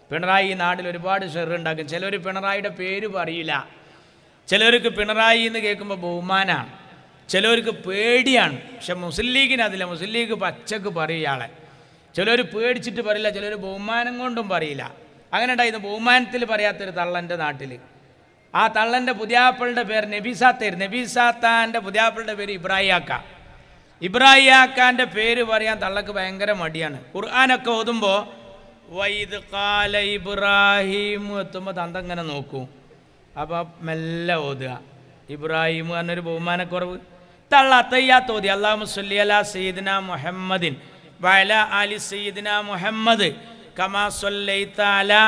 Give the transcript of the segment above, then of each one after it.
പിണറായി ഈ നാട്ടിൽ ഒരുപാട് ഷെറുണ്ടാക്കും. ചിലർ പിണറായിയുടെ പേര് പറയില്ല. ചിലർക്ക് പിണറായി എന്ന് കേൾക്കുമ്പോൾ ബഹുമാനമാണ്, ചിലർക്ക് പേടിയാണ്. പക്ഷെ മുസ്ലിം ലീഗിന് അതില്ല. മുസ്ലിം ലീഗ് പച്ചക്ക് പറയും ഇയാളെ. ചിലർ പേടിച്ചിട്ട് പറയില്ല, ചിലർ ബഹുമാനം കൊണ്ടും പറയില്ല. അങ്ങനെ ഉണ്ടായിരുന്നു. ബഹുമാനത്തിൽ പറയാത്തൊരു തള്ളൻ്റെ നാട്ടിൽ. ആ തള്ളൻ്റെ പുതിയാപ്പിളുടെ പേര് നബീസാത്തായിരുന്നു. നബീസാത്താൻ്റെ പുതിയാപ്പിളുടെ പേര് ഇബ്രാഹിയാക്ക. ഇബ്രാഹിയാക്കാൻ്റെ പേര് പറയാൻ തള്ളക്ക് ഭയങ്കര മടിയാണ്. ഖുർആനൊക്കെ ഓതുമ്പോൾ വൈദ് ഖാല ഇബ്രാഹിം എത്തുമ്പോൾ തന്തങ്ങനെ നോക്കൂ. അപ്പോൾ മെല്ലെ ഓതുക. ഇബ്രാഹിം എന്നൊരു ബഹുമാനക്കുറവ്. തള്ള അത്തയ്യാത്ത് ഓതി അല്ലാഹുമ്മ സ്വല്ലി അലാ സയ്യിദിന മുഹമ്മദിൻ വഅലാ ആലി സയ്യിദിന മുഹമ്മദ് കമാ സ്വല്ലൈത അലാ.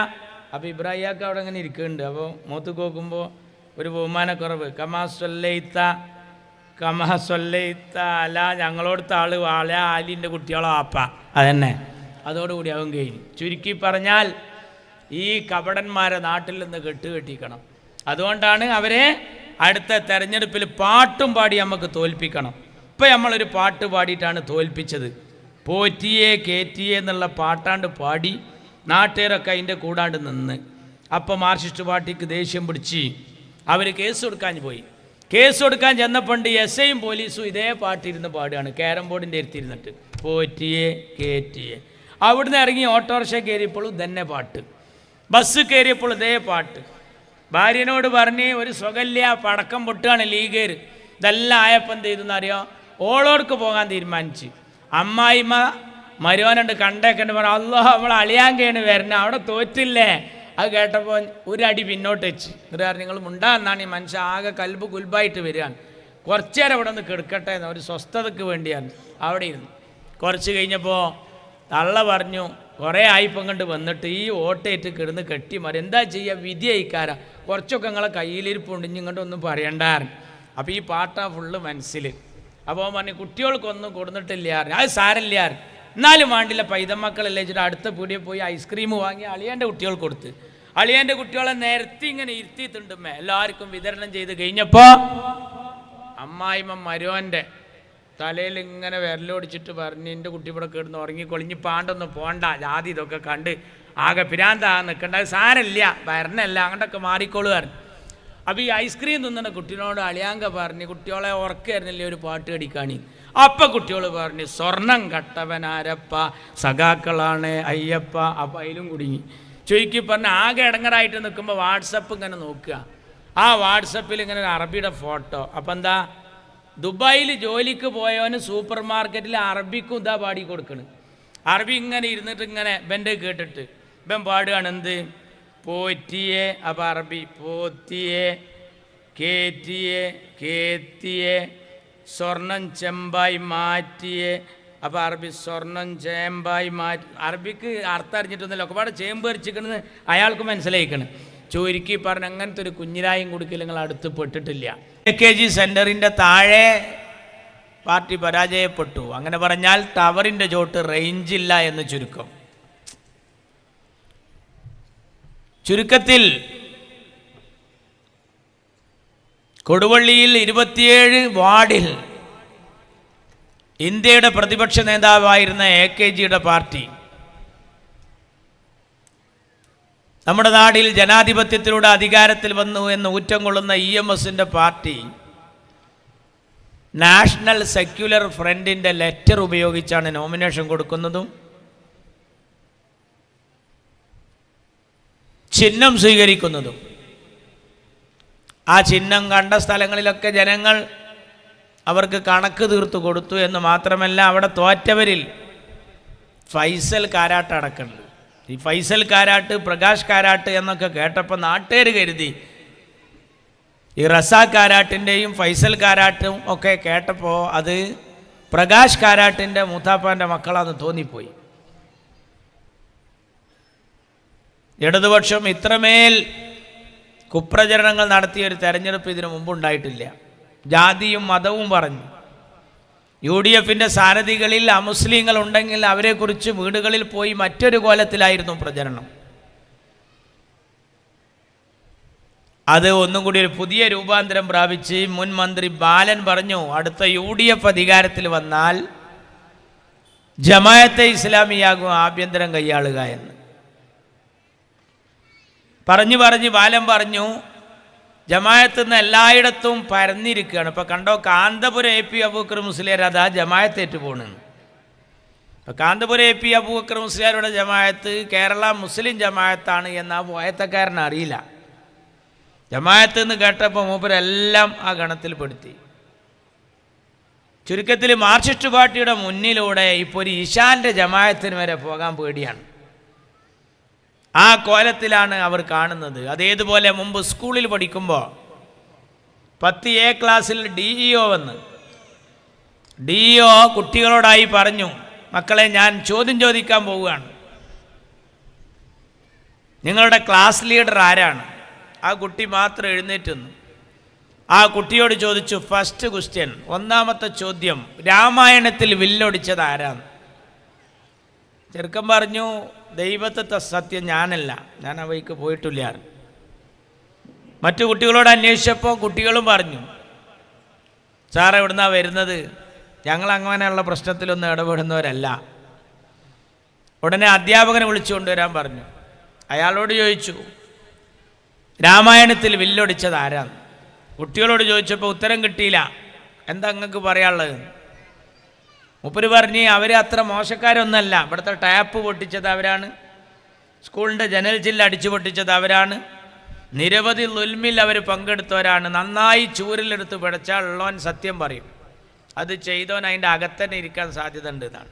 അപ്പോൾ ഇബ്രാഹിയാക്ക അവിടെ അങ്ങനെ ഇരിക്കുന്നുണ്ട്. അപ്പോൾ മൂത്ത് നോക്കുമ്പോൾ ഒരു ബഹുമാനക്കുറവ്. കമാ സ്വല്ലൈത അല, ഞങ്ങളോടുത്ത ആള് വാള ആലിൻ്റെ കുട്ടികളോ ആപ്പ, അതന്നെ. അതോടുകൂടി അവൻ കഴിഞ്ഞു. ചുരുക്കി പറഞ്ഞാൽ ഈ കപടന്മാരെ നാട്ടിൽ നിന്ന് കെട്ടിക്കണം. അതുകൊണ്ടാണ് അവരെ അടുത്ത തെരഞ്ഞെടുപ്പിൽ പാട്ടും പാടി നമുക്ക് തോൽപ്പിക്കണം. ഇപ്പം നമ്മളൊരു പാട്ട് പാടിയിട്ടാണ് തോൽപ്പിച്ചത്. പോറ്റിയെ കേറ്റിയെ എന്നുള്ള പാട്ടാണ്ട് പാടി നാട്ടുകാരൊക്കെ അതിൻ്റെ കൂടാണ്ട് നിന്ന്. അപ്പം മാർക്സിസ്റ്റ് പാർട്ടിക്ക് ദേഷ്യം പിടിച്ച് അവർ കേസ് കൊടുക്കാൻ പോയി. കേസ് കൊടുക്കാൻ ചെന്നപ്പോണ്ട് എസ് ഐയും പോലീസും ഇതേ പാട്ടിരുന്ന് പാടുകയാണ്. ക്യാരം ബോർഡിൻ്റെ അടുത്തിരുന്നിട്ട് പോറ്റിയെ കേറ്റിയെ. അവിടുന്ന് ഇറങ്ങി ഓട്ടോറിക്ഷ കയറിയപ്പോഴും തന്നെ പാട്ട്, ബസ് കയറിയപ്പോൾ ഇതേ പാട്ട്. ഭാര്യനോട് പറഞ്ഞ് ഒരു സുഖല്യ പടക്കം പൊട്ടുകയാണ് ലീഗേർ. ഇതെല്ലാം ആയപ്പം എന്ത് ചെയ്തെന്നറിയോ, ഓളോർക്ക് പോകാൻ തീരുമാനിച്ച്. അമ്മായിമ്മ മരുവാനുണ്ട് കണ്ടേക്കണ്ട് പറഞ്ഞു, അല്ലാഹ് നമ്മൾ അളിയാങ്കയാണ് വരുന്നത്, അവിടെ തോറ്റില്ലേ. അത് കേട്ടപ്പോൾ ഒരടി പിന്നോട്ട് വെച്ച്. എന്നിട്ട് പറഞ്ഞു നിങ്ങൾ മുണ്ടാന്നാണ് ഈ മനുഷ്യൻ ആകെ കൽബ് കുൽബായിട്ട് വരികയാണ്, കുറച്ചു നേരം ഇവിടെ നിന്ന് കിടക്കട്ടെ എന്ന്, ഒരു സ്വസ്ഥതയ്ക്ക് വേണ്ടിയാണ്. അവിടെ ഇരുന്നു. കുറച്ച് കഴിഞ്ഞപ്പോൾ തള്ള പറഞ്ഞു, കുറേ ആയിപ്പം കണ്ട് വന്നിട്ട് ഈ ഓട്ടയിട്ട് കിടന്ന് കെട്ടി മാറി, എന്താ ചെയ്യുക, വിധി അയക്കാരാ, കുറച്ചൊക്കെ നിങ്ങളെ കയ്യിലിരിപ്പുണ്ട്, ഇങ്ങോട്ട് ഒന്നും പറയണ്ടായിരുന്നു. അപ്പോൾ ഈ പാട്ടാ ഫുള്ള് മനസ്സിൽ. അപ്പോൾ പറഞ്ഞു കുട്ടികൾക്കൊന്നും കൊടുത്തിട്ടില്ല, അത് സാരമില്ല, എന്നാലും വേണ്ടില്ല പൈതമക്കളല്ലേ വെച്ചിട്ട് അടുത്ത പീടിയെ പോയി ഐസ്ക്രീം വാങ്ങി അളിയൻ്റെ കുട്ടികൾക്ക് കൊടുത്ത്. അളിയൻ്റെ കുട്ടികളെ നേരത്തെ ഇങ്ങനെ ഇരുത്തിയിട്ടുണ്ടുമ്മേ എല്ലാവർക്കും വിതരണം ചെയ്ത് കഴിഞ്ഞപ്പോൾ അമ്മായിമ്മ മരുവൻ്റെ തലയിൽ ഇങ്ങനെ വിരലോടിച്ചിട്ട് പറഞ്ഞ് എൻ്റെ കുട്ടി ഇവിടെ കിടന്ന് ഉറങ്ങിക്കൊളിഞ്ഞ് പാണ്ടൊന്നും പോണ്ട, ജാതി ഇതൊക്കെ കണ്ട് ആകെ പിരാന്താ നിൽക്കേണ്ട, അത് സാരമില്ല വരണല്ല അങ്ങോട്ടൊക്കെ മാറിക്കോളുമായിരുന്നു. അപ്പോൾ ഈ ഐസ്ക്രീം തിന്നുന്ന കുട്ടീനോട് അളിയാങ്ക പറഞ്ഞ് കുട്ടികളെ ഉറക്കായിരുന്നില്ലേ ഒരു പാട്ട് കടിക്കാണി. അപ്പം കുട്ടികൾ പറഞ്ഞ് സ്വർണം കട്ടവനാരപ്പ സഖാക്കളാണ് അയ്യപ്പ. അപ്പം അതിലും കുടുങ്ങി. ചുരുക്കി പറഞ്ഞ് ആകെ ഇടങ്ങറായിട്ട് നിൽക്കുമ്പോൾ വാട്സപ്പ് ഇങ്ങനെ നോക്കുക. ആ വാട്സപ്പിൽ ഇങ്ങനെ ഒരു അറബിയുടെ ഫോട്ടോ. അപ്പം എന്താ, ദുബായിൽ ജോലിക്ക് പോയവന് സൂപ്പർ മാർക്കറ്റിൽ അറബിക്കും ഇതാ പാടി കൊടുക്കണ്. അറബി ഇങ്ങനെ ഇരുന്നിട്ട് ഇങ്ങനെ ഇവൻ്റെ കേട്ടിട്ട് ഇവൻ പാടുകയാണ് എന്ത്, പോറ്റിയെ. അപ്പം അറബി പോത്തിയെ കേറ്റിയെ കേത്തിയെ സ്വർണം ചെമ്പായി മാറ്റിയെ. അപ്പോൾ അറബി സ്വർണം ചേമ്പായി മാറ്റി. അറബിക്ക് അർത്ഥം അറിഞ്ഞിട്ടൊന്നുമില്ല, ഒരുപാട് ചേമ്പ് അരിച്ചിക്കണെന്ന് അയാൾക്ക് മനസ്സിലായിക്കണം. ചുരുക്കി പറഞ്ഞ് അങ്ങനത്തെ ഒരു കുഞ്ഞിരായും കൊടുക്കൽ നിങ്ങൾ അടുത്ത് പെട്ടിട്ടില്ല. AKG സെൻറ്ററിൻ്റെ താഴെ പാർട്ടി പരാജയപ്പെട്ടു. അങ്ങനെ പറഞ്ഞാൽ ടവറിൻ്റെ ചോട്ട് റേഞ്ചില്ല എന്ന് ചുരുക്കം. ചുരുക്കത്തിൽ കൊടുവള്ളിയിൽ 27 വാർഡിൽ ഇന്ത്യയുടെ പ്രതിപക്ഷ നേതാവായിരുന്ന AKGയുടെ പാർട്ടി നമ്മുടെ നാട്ടിൽ ജനാധിപത്യത്തിലൂടെ അധികാരത്തിൽ വന്നു എന്ന് ഊറ്റം കൊള്ളുന്ന EMSൻ്റെ പാർട്ടി നാഷണൽ സെക്യുലർ ഫ്രണ്ടിൻ്റെ ലെറ്റർ ഉപയോഗിച്ചാണ് നോമിനേഷൻ കൊടുക്കുന്നതും ചിഹ്നം സ്വീകരിക്കുന്നതും. ആ ചിഹ്നം കണ്ട സ്ഥലങ്ങളിലൊക്കെ ജനങ്ങൾ അവർക്ക് കണക്ക് തീർത്തു കൊടുത്തു എന്ന് മാത്രമല്ല, അവിടെ തോറ്റവരിൽ ഫൈസൽ കാരാട്ട് അടക്കമുണ്ട്. ഈ ഫൈസൽ കാരാട്ട്, പ്രകാശ് കാരാട്ട് എന്നൊക്കെ കേട്ടപ്പോൾ നാട്ടുകാർ കരുതി ഈ റസാഖ് കാരാട്ടിൻ്റെയും ഫൈസൽ കാരാട്ടും ഒക്കെ കേട്ടപ്പോൾ അത് പ്രകാശ് കാരാട്ടിൻ്റെ മൂത്താപ്പാൻ്റെ മക്കളാണെന്ന് തോന്നിപ്പോയി. ഇടതുപക്ഷം ഇത്രമേൽ കുപ്രചരണങ്ങൾ നടത്തിയൊരു തെരഞ്ഞെടുപ്പ് ഇതിനു മുമ്പുണ്ടായിട്ടില്ല. ജാതിയും മതവും പറഞ്ഞു. UDFൻ്റെ സാരഥികളിൽ അമുസ്ലിങ്ങൾ ഉണ്ടെങ്കിൽ അവരെക്കുറിച്ച് വീടുകളിൽ പോയി മറ്റൊരു കോലത്തിലായിരുന്നു പ്രചരണം. അത് ഒന്നും കൂടി ഒരു പുതിയ രൂപാന്തരം പ്രാപിച്ച് മുൻ മന്ത്രി ബാലൻ പറഞ്ഞു, അടുത്ത UDF അധികാരത്തിൽ വന്നാൽ ജമാഅത്തെ ഇസ്ലാമിയാകും ആഭ്യന്തരം കൈയാളുക എന്ന്. പറഞ്ഞ് ബാലൻ പറഞ്ഞു, ജമാഅത്ത് നിന്ന് എല്ലായിടത്തും പരന്നിരിക്കുകയാണ്. ഇപ്പോൾ കണ്ടോ, കാന്തപുരം AP അബൂബക്കർ മുസ്ലിയാർ അതാ ജമാഅത്തേറ്റ് പോകണമെന്ന്. ഇപ്പോൾ കാന്തപുരം AP അബൂബക്കർ മുസ്ലിയാരുടെ ജമാഅത്ത് കേരള മുസ്ലിം ജമാഅത്താണ് എന്ന് ആ പോയത്തക്കാരൻ അറിയില്ല. ജമാഅത്ത് എന്ന് കേട്ടപ്പോൾ മൂപ്പരെല്ലാം ആ ഗണത്തിൽ പെടുത്തി. ചുരുക്കത്തിൽ മാർക്സിസ്റ്റ് പാർട്ടിയുടെ മുന്നിലൂടെ ഇപ്പോൾ ഒരു ഇശാൻ്റെ ജമാഅത്തിന് വരെ പോകാൻ പേടിയാണ്. ആ കോലത്തിലാണ് അവർ കാണുന്നത്. അതേതുപോലെ മുമ്പ് സ്കൂളിൽ പഠിക്കുമ്പോൾ 10A ക്ലാസ്സിൽ DEO വന്ന് DEO കുട്ടികളോടായി പറഞ്ഞു, മക്കളെ ഞാൻ ചോദ്യം ചോദിക്കാൻ പോവുകയാണ്, നിങ്ങളുടെ ക്ലാസ് ലീഡർ ആരാണ്? ആ കുട്ടി മാത്രം എഴുന്നേറ്റ് നിന്നു. ആ കുട്ടിയോട് ചോദിച്ചു, ഫസ്റ്റ് ക്വസ്റ്റ്യൻ, ഒന്നാമത്തെ ചോദ്യം, രാമായണത്തിൽ വില്ലൊടിച്ചത് ആരാണ്? ചെറുക്കൻ പറഞ്ഞു, ദൈവത്തെ സത്യം ഞാനല്ല, ഞാൻ ആ വഴിക്ക് പോയിട്ടില്ല. മറ്റു കുട്ടികളോട് അന്വേഷിച്ചപ്പോൾ കുട്ടികളും പറഞ്ഞു, സാർ എവിടുന്നാണ് വരുന്നത്, ഞങ്ങൾ അങ്ങനെയുള്ള പ്രശ്നത്തിലൊന്നും ഇടപെടുന്നവരല്ല. ഉടനെ അധ്യാപകനെ വിളിച്ചു കൊണ്ടുവരാൻ പറഞ്ഞു. അയാളോട് ചോദിച്ചു, രാമായണത്തിൽ വില്ലൊടിച്ചത് ആരാണ്? കുട്ടികളോട് ചോദിച്ചപ്പോൾ ഉത്തരം കിട്ടിയില്ല. എന്താ നിങ്ങൾക്ക് പറയാനുള്ളത്? മൂപ്പര് പറഞ്ഞ്, അവർ അത്ര മോശക്കാരൊന്നല്ല, ഇവിടുത്തെ ടാപ്പ് പൊട്ടിച്ചത് അവരാണ്, സ്കൂളിൻ്റെ ജനൽ ചില്ല് അടിച്ചു പൊട്ടിച്ചത് അവരാണ്, നിരവധി ലുൽമിൽ അവർ പങ്കെടുത്തവരാണ്, നന്നായി ചൂരിലെടുത്ത് പിടച്ചാൽ ഉള്ളവൻ സത്യം പറയും, അത് ചെയ്തവൻ അതിൻ്റെ അകത്തന്നെ ഇരിക്കാൻ സാധ്യത ഉണ്ട് എന്നാണ്.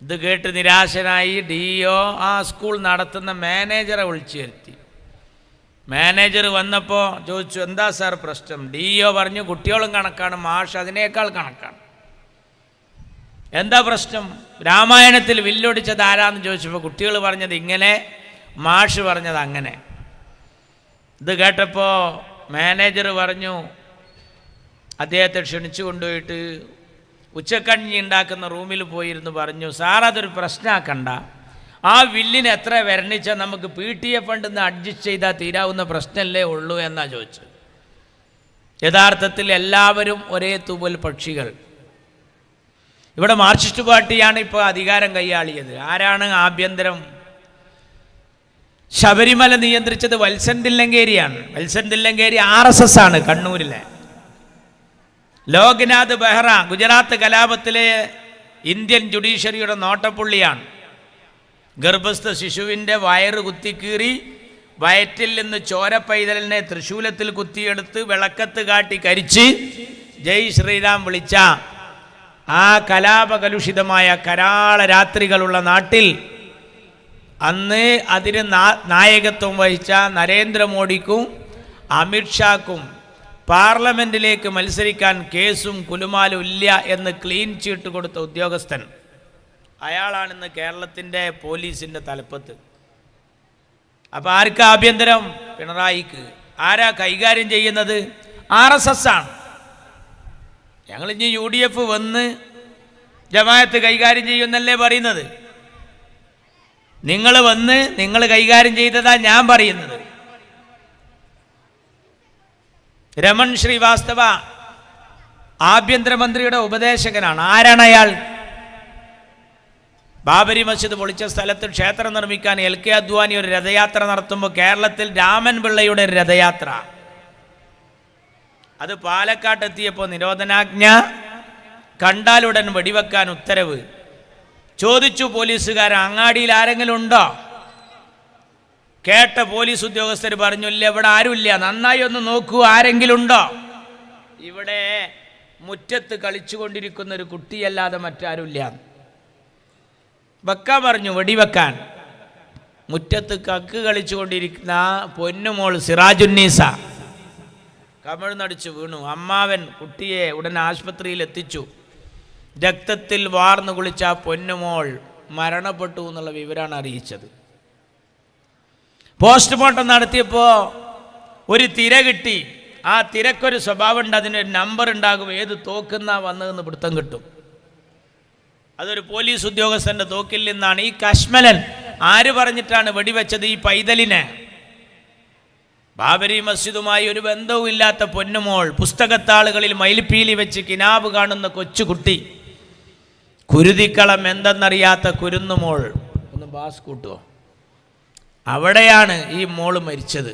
ഇത് കേട്ട് നിരാശനായി DEO ആ സ്കൂൾ നടത്തുന്ന മാനേജറെ വിളിച്ചു വരുത്തി. മാനേജർ വന്നപ്പോൾ ചോദിച്ചു, എന്താ സാർ പ്രശ്നം? DEO പറഞ്ഞു, കുട്ടികളും കണക്കാണ്, മാഷ് അതിനേക്കാൾ കണക്കാണ്. എന്താ പ്രശ്നം? രാമായണത്തിൽ വില്ലൊടിച്ചത് ആരാന്ന് ചോദിച്ചപ്പോൾ കുട്ടികൾ പറഞ്ഞത് ഇങ്ങനെ, മാഷ് പറഞ്ഞത് അങ്ങനെ. ഇത് കേട്ടപ്പോൾ മാനേജർ പറഞ്ഞു, അദ്ദേഹത്തെ ക്ഷണിച്ചു കൊണ്ടുപോയിട്ട് ഉച്ചക്കഞ്ഞി ഉണ്ടാക്കുന്ന റൂമിൽ പോയിരുന്നു പറഞ്ഞു, സാർ അതൊരു പ്രശ്നമാക്കണ്ട, ആ വില്ലിന് എത്ര വരണിച്ചാൽ നമുക്ക് PTA ഫണ്ടിൽ നിന്ന് അഡ്ജസ്റ്റ് ചെയ്താൽ തീരാവുന്ന പ്രശ്നമല്ലേ ഉള്ളൂ എന്നാ ചോദിച്ചു. യഥാർത്ഥത്തിൽ എല്ലാവരും ഒരേ തൂവൽ പക്ഷികൾ. ഇവിടെ മാർക്സിസ്റ്റ് പാർട്ടിയാണ് ഇപ്പോൾ അധികാരം കൈയാളിയത്. ആരാണ് ആഭ്യന്തരം? ശബരിമല നിയന്ത്രിച്ചത് വത്സൻ തില്ലങ്കേരിയാണ്. വത്സൻ തില്ലങ്കേരി RSS ആണ് കണ്ണൂരിലെ. ലോക്നാഥ് ബെഹ്റ ഗുജറാത്ത് കലാപത്തിലെ ഇന്ത്യൻ ജുഡീഷ്യറിയുടെ നോട്ടപ്പുള്ളിയാണ്. ഗർഭസ്ഥ ശിശുവിൻ്റെ വയറ് കുത്തിക്കീറി വയറ്റിൽ നിന്ന് ചോര പൈതലിനെ തൃശൂലത്തിൽ കുത്തിയെടുത്ത് വിളക്കത്ത് കാട്ടി കരിച്ച് ജയ് ശ്രീരാം വിളിച്ച ആ കലാപകലുഷിതമായ കരാള രാത്രികളുള്ള നാട്ടിൽ അന്ന് അതിന് നായകത്വം വഹിച്ച നരേന്ദ്രമോദിക്കും അമിത്ഷാക്കും പാർലമെൻറ്റിലേക്ക് മത്സരിക്കാൻ കേസും കുലുമാലും ഇല്ല എന്ന് ക്ലീൻ ചീട്ട് കൊടുത്ത ഉദ്യോഗസ്ഥൻ, അയാളാണിന്ന് കേരളത്തിൻ്റെ പോലീസിൻ്റെ തലപ്പത്ത്. അപ്പോൾ ആർക്കാ ആഭ്യന്തരം? പിണറായിക്ക്. ആരാ കൈകാര്യം ചെയ്യുന്നത്? RSS ആണ്. ഞങ്ങളിഞ്ഞ് UDF വന്ന് ജമാഅത്ത് കൈകാര്യം ചെയ്യുമെന്നല്ലേ പറയുന്നത്. നിങ്ങൾ വന്ന് നിങ്ങൾ കൈകാര്യം ചെയ്തതാ ഞാൻ പറയുന്നത്. രമൺ ശ്രീവാസ്തവ ആഭ്യന്തരമന്ത്രിയുടെ ഉപദേശകനാണ്. ആരാണ് അയാൾ? ബാബരി മസ്ജിദ് പൊളിച്ച സ്ഥലത്ത് ക്ഷേത്രം നിർമ്മിക്കാൻ LK അദ്വാനി ഒരു രഥയാത്ര നടത്തുമ്പോൾ കേരളത്തിൽ രാമൻ പിള്ളയുടെ ഒരു രഥയാത്ര, അത് പാലക്കാട്ടെത്തിയപ്പോൾ നിരോധനാജ്ഞ, കണ്ടാലുടൻ വെടിവെക്കാൻ ഉത്തരവ്. ചോദിച്ചു പോലീസുകാരൻ, അങ്ങാടിയിൽ ആരെങ്കിലും ഉണ്ടോ? കേട്ട പോലീസ് ഉദ്യോഗസ്ഥർ പറഞ്ഞു, ഇല്ല, ഇവിടെ ആരുമില്ല, നന്നായി ഒന്ന് നോക്കൂ, ആരെങ്കിലും ഉണ്ടോ? ഇവിടെ മുറ്റത്ത് കളിച്ചുകൊണ്ടിരിക്കുന്ന ഒരു കുട്ടിയല്ലാതെ മറ്റാരുമില്ല. വെക്കാൻ പറഞ്ഞു, വെടിവെക്കാൻ. മുറ്റത്ത് കക്ക് കളിച്ചുകൊണ്ടിരിക്കുന്ന പൊന്നുമോൾ സിറാജുന്നീസ കമിഴ്ന്നടിച്ചു വീണു. അമ്മാവൻ കുട്ടിയെ ഉടൻ ആശുപത്രിയിൽ എത്തിച്ചു. രക്തത്തിൽ വാർന്നു കുളിച്ച പൊന്നുമോൾ മരണപ്പെട്ടു എന്നുള്ള വിവരമാണ് അറിയിച്ചത്. പോസ്റ്റ്മോർട്ടം നടത്തിയപ്പോൾ ഒരു തിര കിട്ടി. ആ തിരക്കൊരു സ്വഭാവമുണ്ട്, അതിനൊരു നമ്പർ ഉണ്ടാകും, ഏത് തോക്കുന്ന വന്നതെന്ന് പിടുത്തം കിട്ടും. അതൊരു പോലീസ് ഉദ്യോഗസ്ഥൻ്റെ തോക്കിൽ നിന്നാണ്. ഈ കശ്മലൻ ആര് പറഞ്ഞിട്ടാണ് വെടിവെച്ചത്? ഈ പൈതലിനെ. ബാബരി മസ്ജിദുമായി ഒരു ബന്ധവും ഇല്ലാത്ത പൊന്നുമോൾ, പുസ്തകത്താളുകളിൽ മയിൽപ്പീലി വെച്ച് കിനാബ് കാണുന്ന കൊച്ചുകുട്ടി, കുരുതിക്കളം എന്തെന്നറിയാത്ത കുരുന്നുമോൾ. ഒന്ന് ബാസ് കൂട്ടുമോ? അവിടെയാണ് ഈ മോള് മരിച്ചത്.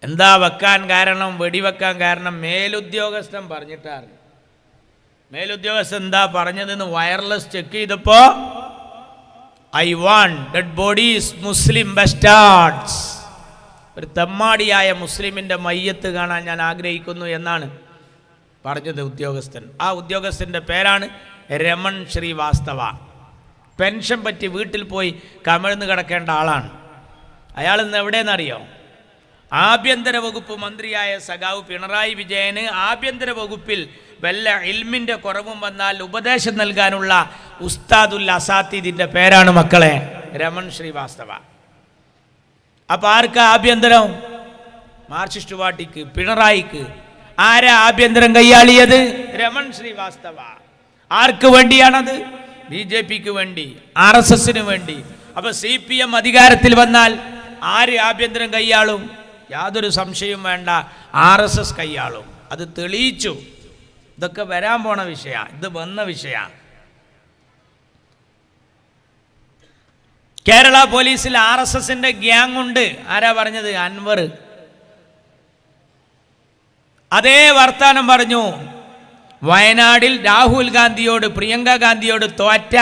എന്താ വെക്കാൻ കാരണം, വെടിവെക്കാൻ കാരണം മേലുദ്യോഗസ്ഥൻ പറഞ്ഞിട്ടാണ്. മേലുദ്യോഗസ്ഥൻ എന്താ പറഞ്ഞതെന്ന് വയർലെസ് ചെക്ക് ചെയ്തപ്പോൾ ഐ വാണ്ട് ഡെഡ് ബോഡീസ് മുസ്ലിം ബസ്റ്റാർഡ്സ്, ഒരു തെമ്മാടിയായ മുസ്ലിമിൻ്റെ മയ്യത്ത് കാണാൻ ഞാൻ ആഗ്രഹിക്കുന്നു എന്നാണ് പറഞ്ഞത് ഉദ്യോഗസ്ഥൻ. ആ ഉദ്യോഗസ്ഥൻ്റെ പേരാണ് രമൺ ശ്രീവാസ്തവ. പെൻഷൻ പറ്റി വീട്ടിൽ പോയി കമിഴ്ന്ന് കിടക്കേണ്ട ആളാണ്. അയാൾ ഇന്ന് എവിടെയെന്നറിയോ? ആഭ്യന്തര വകുപ്പ് മന്ത്രിയായ സഖാവ് പിണറായി വിജയന് ആഭ്യന്തര വകുപ്പിൽ വല്ല ഇൽമിൻ്റെ കുറവും വന്നാൽ ഉപദേശം നൽകാനുള്ള ഉസ്താദുൽ അസാത്തിദിൻ്റെ പേരാണ് മക്കളെ രമൺ ശ്രീവാസ്തവ. അപ്പം ആർക്കാ ആഭ്യന്തരം? മാർക്സിസ്റ്റ് പാർട്ടിക്ക്, പിണറായിക്ക്. ആരാ ആഭ്യന്തരം കൈയാളിയത്? രമൺ ശ്രീവാസ്തവ. ആർക്ക് വേണ്ടിയാണത്? BJPക്ക് വേണ്ടി, RSSന് വേണ്ടി. അപ്പം CPM അധികാരത്തിൽ വന്നാൽ ആര് ആഭ്യന്തരം കൈയാളും? യാതൊരു സംശയവും വേണ്ട, RSS കൈയാളും. അത് തെളിയിച്ചു. ഇതൊക്കെ വരാൻ പോണ വിഷയമാണ്, ഇത് വന്ന വിഷയമാണ്. കേരള പോലീസിൽ RSSന്റെ ഗ്യാങ് ഉണ്ട്. ആരാ പറഞ്ഞത്? അൻവർ. അതേ വർത്താനം പറഞ്ഞു. വയനാടിൽ രാഹുൽ ഗാന്ധിയോട്, പ്രിയങ്ക ഗാന്ധിയോട് തോറ്റ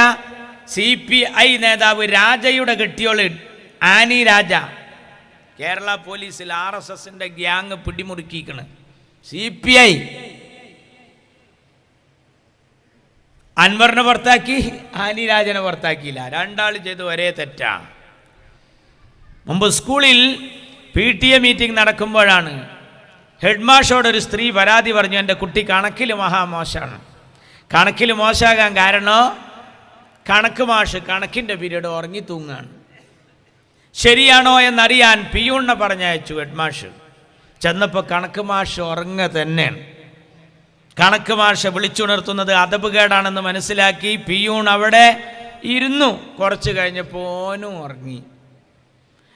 CPI നേതാവ് രാജയുടെ കെട്ടിയോള് ആനി രാജ കേരള പോലീസിൽ RSSന്റെ ഗ്യാങ് പിടിമുറുക്കിക്കണ്. CPI അൻവറിനെ പുറത്താക്കി, ആനി രാജനെ പുറത്താക്കിയില്ല. രണ്ടാൾ ചെയ്ത് ഒരേ തെറ്റാ. മുമ്പ് സ്കൂളിൽ PTA മീറ്റിംഗ് നടക്കുമ്പോഴാണ് ഹെഡ് മാഷോട് ഒരു സ്ത്രീ പരാതി പറഞ്ഞു, എൻ്റെ കുട്ടി കണക്കിൽ മഹാമോശമാണ്. കണക്കിൽ മോശമാകാൻ കാരണം കണക്ക് മാഷ് കണക്കിൻ്റെ പീരീഡ് ഉറങ്ങി തൂങ്ങാണ്. ശരിയാണോ എന്നറിയാൻ പിയൂണിനെ പറഞ്ഞയച്ചു ഹെഡ് മാഷ്. ചെന്നപ്പോൾ കണക്ക് മാഷ് ഉറങ്ങ തന്നെയാണ്. കണക്ക് മാഷ് വിളിച്ചുണർത്തുന്നത് അതപുകേടാണെന്ന് മനസ്സിലാക്കി പിയൂൺ അവിടെ ഇരുന്നു. കുറച്ച് കഴിഞ്ഞപ്പോൾ ഓനും ഉറങ്ങി.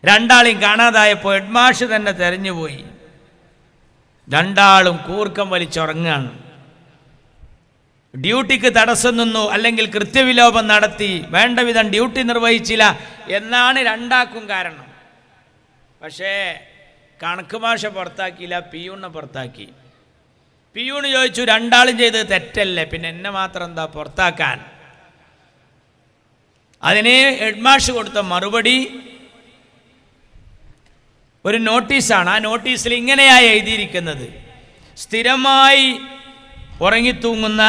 രണ്ടാളെയും കാണാതായപ്പോൾ ഹെഡ് മാഷ് തന്നെ തെരഞ്ഞുപോയി. രണ്ടാളും കൂർക്കം വലിച്ചുറങ്ങാണ്. ഡ്യൂട്ടിക്ക് തടസ്സം നിന്നു, അല്ലെങ്കിൽ കൃത്യവിലോപം നടത്തി, വേണ്ട വിധം ഡ്യൂട്ടി നിർവഹിച്ചില്ല എന്നാണ് രണ്ടാക്കും കാരണം. പക്ഷേ കണക്ക് മാഷ പുറത്താക്കിയില്ല, പിയൂണിനെ പുറത്താക്കി. പിയൂണ് ചോദിച്ചു, രണ്ടാളും ചെയ്തത് തെറ്റല്ലേ, പിന്നെ എന്നെ മാത്രം എന്താ പുറത്താക്കാൻ? അതിന് ഹെഡ്മാഷ് കൊടുത്ത മറുപടി ഒരു നോട്ടീസാണ്. ആ നോട്ടീസിൽ ഇങ്ങനെയായി എഴുതിയിരിക്കുന്നത്: സ്ഥിരമായി ഉറങ്ങിത്തൂങ്ങുന്ന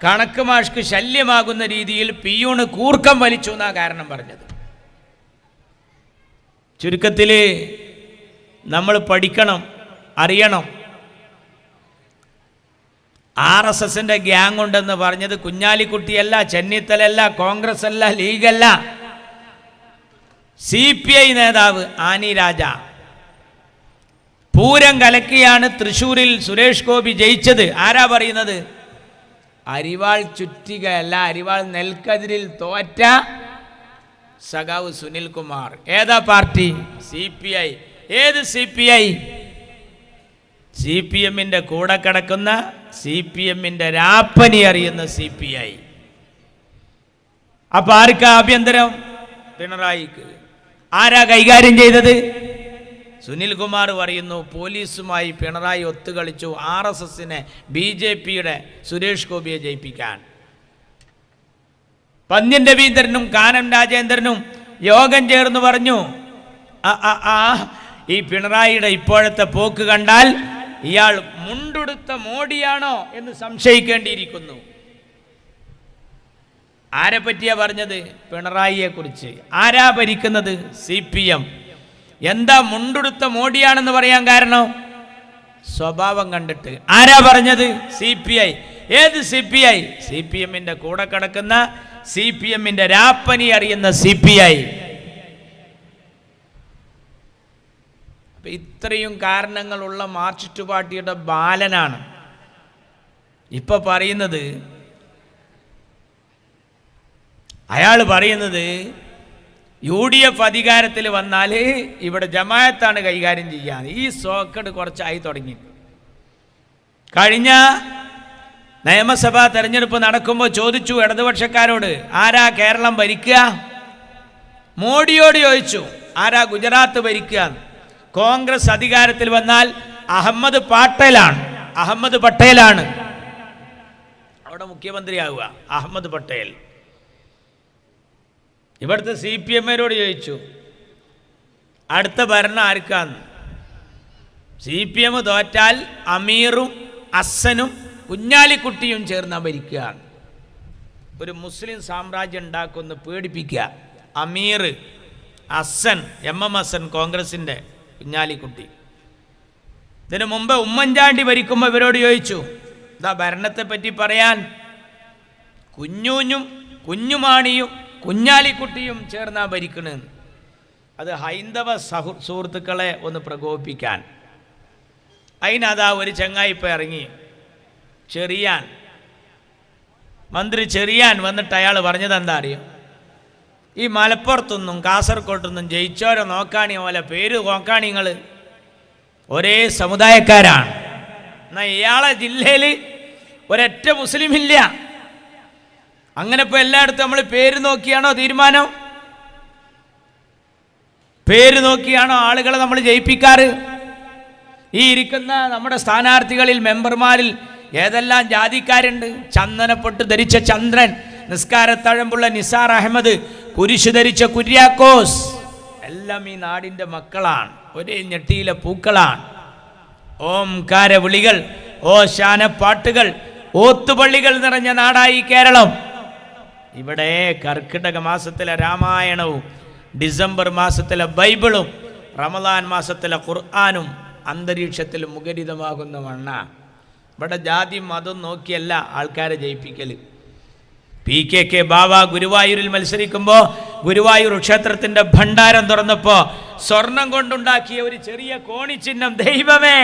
കണക്ക് മാഷ്ക്ക് ശല്യമാകുന്ന രീതിയിൽ പിയൂണ് കൂർക്കം വലിച്ചു എന്നാണ് കാരണം പറഞ്ഞത്. ചുരുക്കത്തിൽ നമ്മൾ പഠിക്കണം, അറിയണം. RSSന്റെ ഗ്യാങ് ഉണ്ടെന്ന് പറഞ്ഞത് കുഞ്ഞാലിക്കുട്ടിയല്ല, ചെന്നിത്തലല്ല, കോൺഗ്രസ് അല്ല, ലീഗല്ല. CPI നേതാവ് ആനി രാജ. പൂരം കലക്കിയാണ് തൃശ്ശൂരിൽ സുരേഷ് ഗോപി ജയിച്ചത്. ആരാ പറയുന്നത്? അരിവാൾ ചുറ്റികയല്ല, അരിവാൾ നെൽക്കതിരിൽ തോറ്റ സഖാവ് സുനിൽ കുമാർ. ഏതാ പാർട്ടി? CPI. ഏത് CPI? CPMന്റെ കൂടെ കിടക്കുന്ന, CPMന്റെ രാപ്പനി അറിയുന്ന CPI. അപ്പൊ ആർക്കാ ആഭ്യന്തരം? പിണറായിക്ക്. ആരാ കൈകാര്യം ചെയ്തത്? സുനിൽ കുമാർ പറയുന്നു, പോലീസുമായി പിണറായി ഒത്തുകളിച്ചു RSSനെ BJPയുടെ സുരേഷ് ഗോപിയെ ജയിപ്പിക്കാൻ. പന്ന്യൻ രവീന്ദ്രനും കാനം രാജേന്ദ്രനും യോഗം ചേർന്ന് പറഞ്ഞു, ഈ പിണറായിയുടെ ഇപ്പോഴത്തെ പോക്ക് കണ്ടാൽ ഇയാൾ മുണ്ടുടുത്ത മോഡിയാണോ എന്ന് സംശയിക്കേണ്ടിയിരിക്കുന്നു. ആരെ പറ്റിയാ പറഞ്ഞത്? പിണറായിയെ കുറിച്ച്. ആരാ ഭരിക്കുന്നത്? CPM. എന്താ മുണ്ടുടുത്ത മോഡിയാണെന്ന് പറയാൻ കാരണം? സ്വഭാവം കണ്ടിട്ട്. ആരാ പറഞ്ഞത്? CPI. ഏത് CPI? CPMന്റെ കൂടെ കിടക്കുന്ന, CPMന്റെ രാപ്പനി അറിയുന്ന CPI. ഇത്രയും കാരണങ്ങളുള്ള മാർക്സിസ്റ്റ് പാർട്ടിയുടെ ബാലനാണ് ഇപ്പൊ പറയുന്നത്. അയാൾ പറയുന്നത് UDF അധികാരത്തിൽ വന്നാൽ ഇവിടെ ജമാഅത്താണ് കൈകാര്യം ചെയ്യാൻ. ഈ സോക്കട് കുറച്ചായി തുടങ്ങി. കഴിഞ്ഞ നിയമസഭാ തെരഞ്ഞെടുപ്പ് നടക്കുമ്പോൾ ചോദിച്ചു ഇടതുപക്ഷക്കാരോട്, ആരാ കേരളം ഭരിക്കുക? മോഡിയോട് ചോദിച്ചു, ആരാ ഗുജറാത്ത് ഭരിക്കുക? കോൺഗ്രസ് അധികാരത്തിൽ വന്നാൽ അഹമ്മദ് പട്ടേലാണ് അവിടെ മുഖ്യമന്ത്രിയാവുക. അഹമ്മദ് പട്ടേൽ. ഇവിടുത്തെ CPM-കാരോട് ചോദിച്ചു, അടുത്ത ഭരണം ആർക്കാന്ന്? CPM തോറ്റാൽ അമീറും അസനും കുഞ്ഞാലിക്കുട്ടിയും ചേർന്ന് ഭരിക്കുക. ഒരു മുസ്ലിം സാമ്രാജ്യം ഉണ്ടാക്കുമെന്ന് പേടിപ്പിക്കുക. അമീർ, അസൻ, MM ഹസൻ കോൺഗ്രസിൻ്റെ, കുഞ്ഞാലിക്കുട്ടി. ഇതിനു മുമ്പ് ഉമ്മൻചാണ്ടി ഭരിക്കുമ്പോൾ ഇവരോട് ചോദിച്ചു, ഇതാ ഭരണത്തെ പറ്റി പറയാൻ കുഞ്ഞുമാണിയും കുഞ്ഞാലിക്കുട്ടിയും ചേർന്നാ ഭരിക്കണമെന്ന്. അത് ഹൈന്ദവ സുഹൃത്തുക്കളെ ഒന്ന് പ്രകോപിപ്പിക്കാൻ. അതിനതാ ഒരു ചങ്ങായി ഇപ്പം ഇറങ്ങി, മന്ത്രി ചെറിയാൻ വന്നിട്ട് അയാൾ പറഞ്ഞത് എന്താ അറിയോ? ഈ മലപ്പുറത്തൊന്നും കാസർഗോട്ടൊന്നും ജയിച്ചോരെ നോക്കാണി പോലെ പേര് നോക്കാണി നിങ്ങൾ ഒരേ സമുദായക്കാരാണ്. എന്നാൽ ഇയാളെ ജില്ലയിൽ ഒരൊറ്റ മുസ്ലിം ഇല്ല. അങ്ങനെ ഇപ്പോൾ എല്ലായിടത്തും നമ്മൾ പേര് നോക്കിയാണോ തീരുമാനം? പേര് നോക്കിയാണോ ആളുകളെ നമ്മൾ ജയിപ്പിക്കാറ്? ഈ ഇരിക്കുന്ന നമ്മുടെ സ്ഥാനാർത്ഥികളിൽ, മെമ്പർമാരിൽ ഏതെല്ലാം ജാതിക്കാരുണ്ട്? ചന്ദനപ്പൊട്ട് ധരിച്ച ചന്ദ്രൻ, നിസ്കാരത്തഴമ്പുള്ള നിസാർ അഹമ്മദ്, കുരിശു ധരിച്ച കുര്യാക്കോസ്, എല്ലാം ഈ നാടിൻ്റെ മക്കളാണ്, ഒരേ ഞെട്ടിയിലെ പൂക്കളാണ്. ഓംകാര വിളികൾ, ഓശാനപ്പാട്ടുകൾ, ഓത്തുപള്ളികൾ നിറഞ്ഞ നാടായി കേരളം. ഇവിടെ കർക്കിടക മാസത്തിലെ രാമായണവും ഡിസംബർ മാസത്തിലെ ബൈബിളും റമദാൻ മാസത്തിലെ ഖുർആനും അന്തരീക്ഷത്തിൽ മുഖരിതമാകുന്ന മണ്ണ. ഇവിടെ ജാതി മതം നോക്കിയല്ല ആൾക്കാരെ ജയിപ്പിക്കൽ. PKK ബാവ ഗുരുവായൂരിൽ മത്സരിക്കുമ്പോൾ ഗുരുവായൂർ ക്ഷേത്രത്തിൻ്റെ ഭണ്ഡാരം തുറന്നപ്പോൾ സ്വർണം കൊണ്ടുണ്ടാക്കിയ ഒരു ചെറിയ കോണിച്ചിഹ്നം, ദൈവമേ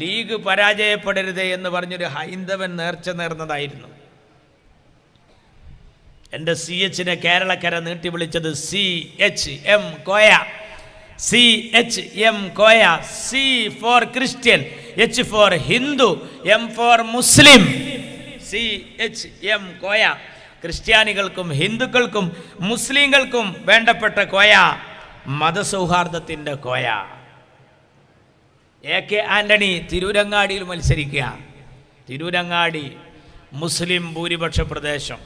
ലീഗ് പരാജയപ്പെടരുതേ എന്ന് പറഞ്ഞൊരു ഹൈന്ദവൻ നേർച്ച നേർന്നതായിരുന്നു. എൻ്റെ CH-നെ കേരളക്കര നീട്ടി വിളിച്ചത് CHM Koya. CHM Koya. C for Christian, H for Hindu, M for Muslim. CHM Koya. ക്രിസ്ത്യാനികൾക്കും ഹിന്ദുക്കൾക്കും മുസ്ലിങ്ങൾക്കും വേണ്ടപ്പെട്ട കോയ, മതസൗഹാർദ്ദത്തിൻ്റെ കോയ. AK ആൻ്റണി തിരൂരങ്ങാടിയിൽ മത്സരിക്കുക. തിരൂരങ്ങാടി മുസ്ലിം ഭൂരിപക്ഷ പ്രദേശം.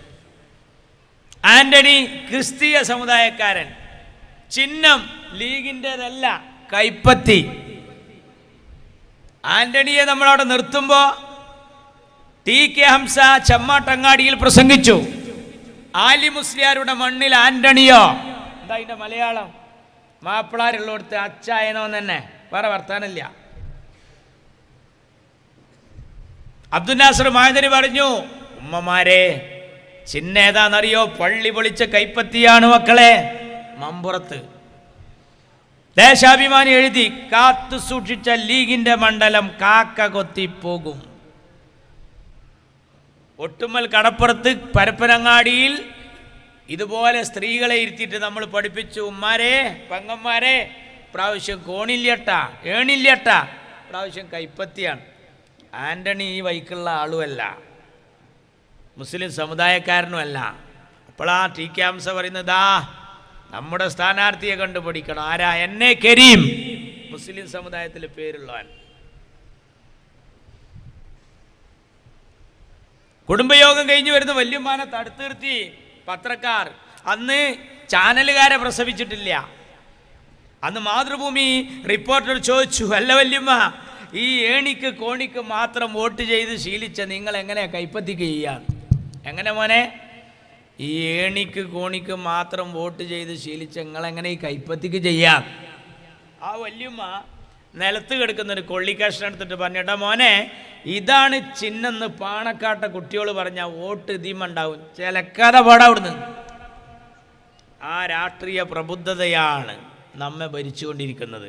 ആൻ്റണി ക്രിസ്തീയ സമുദായക്കാരൻ. ചിഹ്നം ലീഗിൻ്റെതല്ല, കൈപ്പത്തി. ആൻ്റണിയെ നമ്മളവിടെ നിർത്തുമ്പോൾ TK ഹംസ ചെമ്മാട്ടങ്ങാടിയിൽ പ്രസംഗിച്ചു. ആലി മുസ്ലിയാരുടെ മണ്ണിൽ ആൻ്റണിയോ? എന്താ അതിൻ്റെ മലയാളം? മാപ്പിളാരുള്ളടുത്ത് അച്ചായനോ തന്നെ, വേറെ വർത്താനമില്ല. അബ്ദുൽ നാസർ മഹദരി പറഞ്ഞു, ഉമ്മമാരെ ചിഹ്ന ഏതാണെന്നറിയോ? പള്ളി പൊളിച്ച കൈപ്പത്തിയാണ് മക്കളെ. മമ്പുറത്ത് ദേശാഭിമാനി എഴുതി, കാത്തു സൂക്ഷിച്ച ലീഗിന്റെ മണ്ഡലം കാക്ക കൊത്തിപ്പോകും. ഒട്ടുമൽ കടപ്പുറത്ത് പരപ്പനങ്ങാടിയിൽ ഇതുപോലെ സ്ത്രീകളെ ഇരുത്തിയിട്ട് നമ്മൾ പഠിപ്പിച്ചു, ഉമ്മാരെ പെങ്ങന്മാരെ പ്രാവശ്യം കോണില്ലട്ടാ, ഏണില്ലട്ടാ, പ്രാവശ്യം കൈപ്പത്തിയാണ്. ആൻ്റണി ഈ വൈക്കുള്ള ആളുമല്ല, മുസ്ലിം സമുദായക്കാരനുമല്ല. അപ്പോഴാ TK ഹംസ പറയുന്നതാ നമ്മുടെ സ്ഥാനാർത്ഥിയെ കണ്ടുപിടിക്കണം. ആരാ? എന്നെ കരീം, മുസ്ലിം സമുദായത്തിൽ പേരുള്ളവൻ. കുടുംബയോഗം കഴിഞ്ഞ് വരുന്ന വല്യമ്മാനെ തടുത്തു നിർത്തി പത്രക്കാർ. അന്ന് ചാനലുകാരെ പ്രസവിച്ചിട്ടില്ല. അന്ന് മാതൃഭൂമി റിപ്പോർട്ടർ ചോദിച്ചു, അല്ല വല്യമ്മ, ഈ ഏണിക്ക് കോണിക്ക് മാത്രം വോട്ട് ചെയ്ത് ശീലിച്ച നിങ്ങൾ എങ്ങനെ കൈപ്പത്തിക്ക് ചെയ്യാം? എങ്ങനെ മോനെ? ഈ ഏണിക്ക് കോണിക്ക് മാത്രം വോട്ട് ചെയ്ത് ശീലിച്ച നിങ്ങളെങ്ങനെ ഈ കൈപ്പത്തിക്ക് ചെയ്യാം? ആ വല്യമ്മ നിലത്ത് കിടക്കുന്നൊരു കൊള്ളിക്കഷ്ണം എടുത്തിട്ട് പറഞ്ഞേട്ടാ മോനെ, ഇതാണ് ചിഹ്നെന്ന് പാണക്കാട്ട കുട്ടികൾ പറഞ്ഞാൽ വോട്ട് ഇതിമുണ്ടാവും, ചിലക്കാതെ പാടാവിടുന്ന്. ആ രാഷ്ട്രീയ പ്രബുദ്ധതയാണ് നമ്മെ ഭരിച്ചുകൊണ്ടിരിക്കുന്നത്.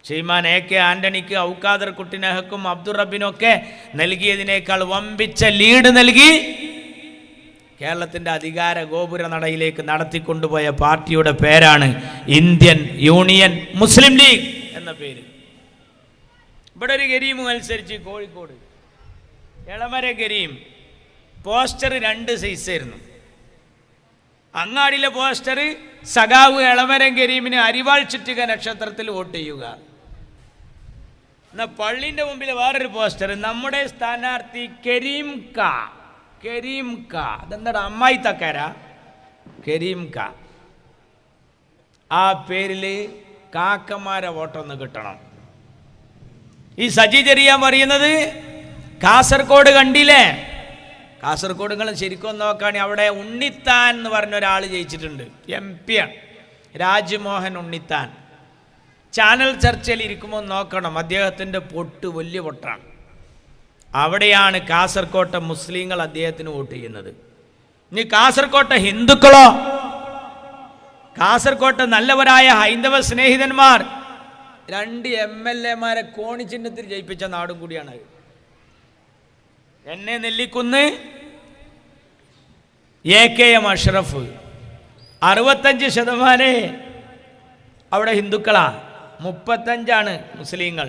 ശ്രീമാൻ AK ആൻ്റണിക്ക് ഔക്കാദർ കുട്ടിനഹക്കും അബ്ദുൾ റബ്ബിനൊക്കെ നൽകിയതിനേക്കാൾ വമ്പിച്ച ലീഡ് നൽകി കേരളത്തിൻ്റെ അധികാര ഗോപുര നടയിലേക്ക് നടത്തിക്കൊണ്ടുപോയ പാർട്ടിയുടെ പേരാണ് ഇന്ത്യൻ യൂണിയൻ മുസ്ലിം ലീഗ് എന്ന പേര്. ഇവിടെ ഒരു കരീം മത്സരിച്ച് കോഴിക്കോട്, എളമര കരീം. പോസ്റ്റർ 2 സൈസായിരുന്നു. അങ്ങാടിയിലെ പോസ്റ്റർ സഖാവ് എളമരം കരീമിന് അരിവാൾ ചുറ്റിക നക്ഷത്രത്തിൽ വോട്ട് ചെയ്യുക. എന്നാൽ പള്ളിൻ്റെ മുമ്പിൽ വേറൊരു പോസ്റ്റർ, നമ്മുടെ സ്ഥാനാർത്ഥി കരീം കാ. അതെന്താ അമ്മായി തക്കാരാ? കരീം കാ. ആ പേരിൽ കാക്കമാരെ വോട്ടൊന്ന് കിട്ടണം. ഈ സജി ചെറിയാൻ പറയുന്നത് കാസർഗോഡ് കണ്ടില്ലേ? കാസർഗോഡ് നിങ്ങൾ ശരിക്കും നോക്കുകയാണെങ്കിൽ അവിടെ ഉണ്ണിത്താൻ എന്ന് പറഞ്ഞ ഒരാൾ ജയിച്ചിട്ടുണ്ട്, MP ആണ്, രാജ്മോഹൻ ഉണ്ണിത്താൻ. ചാനൽ ചർച്ചയിൽ ഇരിക്കുമ്പോൾ നോക്കണം, അദ്ദേഹത്തിൻ്റെ പൊട്ട് വലിയ പൊട്ടാണ്. അവിടെയാണ് കാസർകോട്ടെ മുസ്ലിങ്ങൾ അദ്ദേഹത്തിന് വോട്ട് ചെയ്യുന്നത്. ഇനി കാസർകോട്ടെ ഹിന്ദുക്കളോ, കാസർകോട്ടെ നല്ലവരായ ഹൈന്ദവ സ്നേഹിതന്മാർ 2 MLA-മാരെ കോണിച്ചിഹ്നത്തിൽ ജയിപ്പിച്ച നാടും കൂടിയാണ്. എന്നെ നെല്ലിക്കുന്ന് AKM അഷ്റഫ് 65% അവിടെ ഹിന്ദുക്കളാ, 35% മുസ്ലിങ്ങൾ.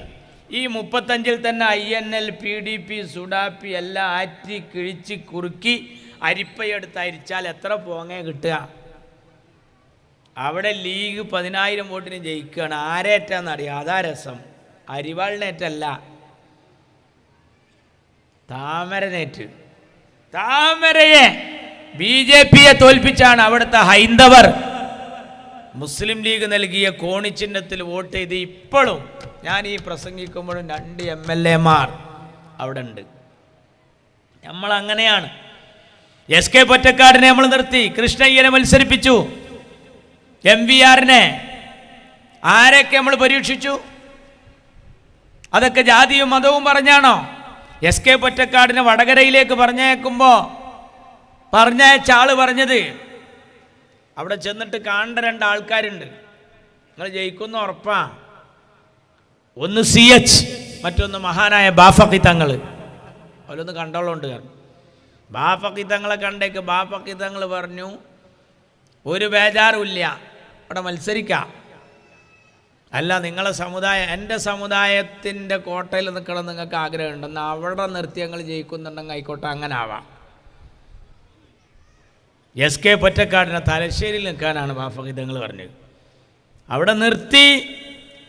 ഈ 35-ൽ തന്നെ INL, PDP, സുഡാപ്പി എല്ലാം ആറ്റി കിഴിച്ച് കുറുക്കി അരിപ്പയെടുത്ത് അരിച്ചാൽ എത്ര പോങ്ങ കിട്ടുക? അവിടെ ലീഗ് 10,000 വോട്ടിന് ജയിക്കുകയാണ്. ആരേറ്റാന്നറിയാം? അതാ രസം. അരിവാളിനേറ്റല്ല, താമരനേറ്റ്. താമരയെ BJP-യെ തോൽപ്പിച്ചാണ് അവിടുത്തെ ഹൈന്ദവർ മുസ്ലിം ലീഗ് നൽകിയ കോണിച്ചിഹ്നത്തിൽ വോട്ട് ചെയ്ത്. ഇപ്പോഴും ഞാൻ ഈ പ്രസംഗിക്കുമ്പോഴും 2 MLA-മാർ അവിടെ ഉണ്ട്. നമ്മളങ്ങനെയാണ്. SK പൊറ്റക്കാടിനെ നമ്മൾ നിർത്തി, കൃഷ്ണയ്യനെ മത്സരിപ്പിച്ചു, MVR-നെ. ആരൊക്കെ നമ്മൾ പരീക്ഷിച്ചു? അതൊക്കെ ജാതിയും മതവും പറഞ്ഞാണോ? SK പൊറ്റക്കാടിനെ വടകരയിലേക്ക് പറഞ്ഞയച്ച ആള് പറഞ്ഞത്, അവിടെ ചെന്നിട്ട് കാണേണ്ട 2 ആൾക്കാരുണ്ട്, നിങ്ങൾ ജയിക്കുന്ന ഉറപ്പാ. ഒന്ന് CH, മറ്റൊന്ന് മഹാനായ ബാഫഖി തങ്ങൾ. അവരൊന്ന് കണ്ടോളുണ്ട്. ബാഫഖി തങ്ങളെ കണ്ടേക്ക്. ബാഫഖി തങ്ങൾ പറഞ്ഞു, ഒരു ബേജാറുമില്ല, അവിടെ മത്സരിക്കാം. അല്ല, നിങ്ങളെ സമുദായം, എൻ്റെ സമുദായത്തിൻ്റെ കോട്ടയിൽ നിൽക്കണം നിങ്ങൾക്ക് ആഗ്രഹമുണ്ടെന്ന് അവിടെ നിർത്തി ഞങ്ങൾ ജയിക്കുന്നുണ്ടെങ്കിൽ ആയിക്കോട്ടെ, അങ്ങനെ ആവാം. SK പൊറ്റക്കാടിനെ തലശ്ശേരിയിൽ നിൽക്കാനാണ് ബാഫഖി തങ്ങൾ പറഞ്ഞത്. അവിടെ നിർത്തി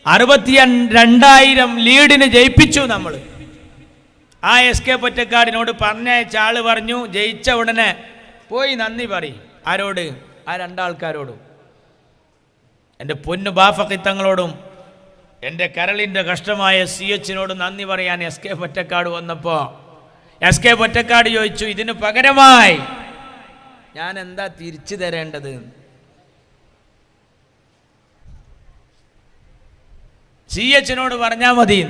62,000 ലീഡിന് ജയിപ്പിച്ചു നമ്മൾ. ആ SK പൊറ്റക്കാടിനോട് പറഞ്ഞയച്ച ആൾ പറഞ്ഞു, ജയിച്ച ഉടനെ പോയി നന്ദി പറയും. ആരോട്? ആ 2 ആൾക്കാരോടും. എൻ്റെ പൊന്നു ബാഫഖി തങ്ങളോടും എൻ്റെ കരളിൻ്റെ കഷ്ടമായ CH-നോട് നന്ദി പറയാൻ SK പൊറ്റക്കാട് വന്നപ്പോൾ SK പൊറ്റക്കാട് ചോദിച്ചു, ഇതിന് പകരമായി ഞാൻ എന്താ തിരിച്ചു തരേണ്ടത്? CH-നോട് പറഞ്ഞാൽ മതി.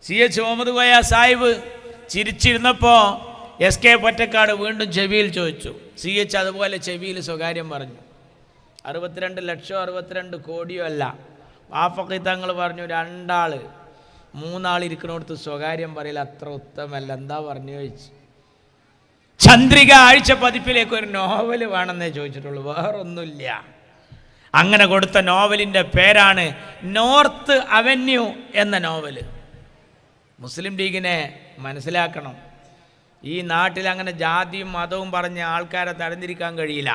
CH മുഹമ്മദ് കോയ സാഹിബ് ചിരിച്ചിരുന്നപ്പോൾ SK പൊറ്റക്കാട് വീണ്ടും ചെവിയിൽ ചോദിച്ചു. CH അതുപോലെ ചെവിയിൽ സ്വകാര്യം പറഞ്ഞു. 62 ലക്ഷം 62 കോടിയോ അല്ല. ബാഫഖി തങ്ങൾ പറഞ്ഞു, 2 ആൾ 3 ആൾ ഇരിക്കണോടത്ത് സ്വകാര്യം പറയില്ല, അത്ര ഉത്തമല്ല. എന്താ പറഞ്ഞു ചോദിച്ചു. ചന്ദ്രിക ആഴ്ച പതിപ്പിലേക്ക് ഒരു നോവൽ വേണമെന്നേ ചോദിച്ചിട്ടുള്ളൂ, വേറൊന്നുമില്ല. അങ്ങനെ കൊടുത്ത നോവലിൻ്റെ പേരാണ് നോർത്ത് അവന്യൂ എന്ന നോവൽ. മുസ്ലിം ലീഗിനെ മനസ്സിലാക്കണം. ഈ നാട്ടിൽ അങ്ങനെ ജാതിയും മതവും പറഞ്ഞ ആൾക്കാരെ തടഞ്ഞിരിക്കാൻ കഴിയില്ല.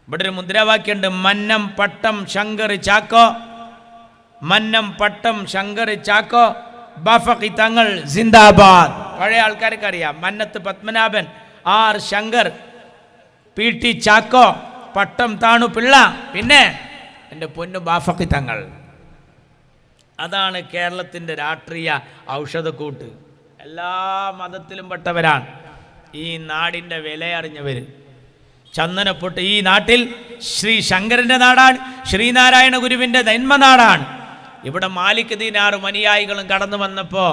ഇവിടെ ഒരു മുദ്രാവാക്യമുണ്ട്, മന്നം പട്ടം ശങ്കർ ചാക്കോ, മന്നം പട്ടം ശങ്കർ ചാക്കോ, ബാഫഖി തങ്ങൾ സിന്ദാബാദ്. പഴയ ആൾക്കാർക്ക് അറിയാം. മന്നത്ത് പത്മനാഭൻ, R ശങ്കർ, PT ചാക്കോ, പട്ടം താണു പിള്ള, പിന്നെ എൻ്റെ പൊന്നു ബാഫഖി തങ്ങൾ. അതാണ് കേരളത്തിൻ്റെ രാഷ്ട്രീയ ഔഷധക്കൂട്ട്. എല്ലാ മതത്തിലും പെട്ടവരാണ് ഈ നാടിൻ്റെ വില അറിഞ്ഞവർ. ചന്ദനപ്പൊട്ട് ഈ നാട്ടിൽ ശ്രീ ശങ്കരൻ്റെ നാടാണ്, ശ്രീനാരായണ ഗുരുവിൻ്റെ നന്മനാടാണ്. ഇവിടെ മാലിക് ദീനാറും അനുയായികളും കടന്നു വന്നപ്പോൾ,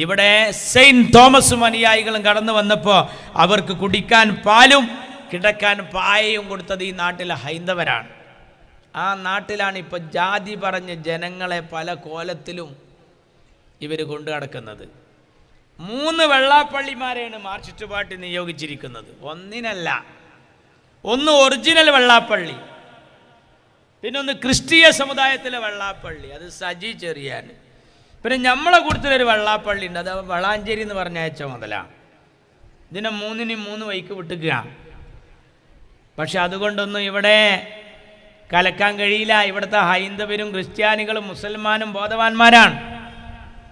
ഇവിടെ സെയിൻറ്റ് തോമസും അനുയായികളും കടന്നു വന്നപ്പോൾ അവർക്ക് കുടിക്കാൻ പാലും കിടക്കാൻ പായയും കൊടുത്തത് ഈ നാട്ടിലെ ഹൈന്ദവരാണ്. ആ നാട്ടിലാണ് ഇപ്പോൾ ജാതി പറഞ്ഞ് ജനങ്ങളെ പല കോലത്തിലും ഇവർ കൊണ്ടു നടക്കുന്നത്. 3 വെള്ളാപ്പള്ളിമാരെയാണ് മാർക്സിസ്റ്റ് പാർട്ടി നിയോഗിച്ചിരിക്കുന്നത്. ഒന്നിനല്ല, ഒന്ന് ഒറിജിനൽ വെള്ളാപ്പള്ളി, പിന്നെ ഒന്ന് ക്രിസ്തീയ സമുദായത്തിലെ വെള്ളാപ്പള്ളി, അത് സജി ചെറിയാൻ. പിന്നെ നമ്മളെ കൂട്ടത്തിലൊരു വെള്ളാപ്പള്ളി ഉണ്ട്, അത് വളാഞ്ചേരി എന്ന് പറഞ്ഞയച്ച മുതലാണ്. ഇതിനെ 3-നും 3 വഴിക്ക് വിട്ടുക. പക്ഷെ അതുകൊണ്ടൊന്നും ഇവിടെ കലക്കാൻ കഴിയില്ല. ഇവിടുത്തെ ഹൈന്ദവരും ക്രിസ്ത്യാനികളും മുസൽമാനും ബോധവാന്മാരാണ്.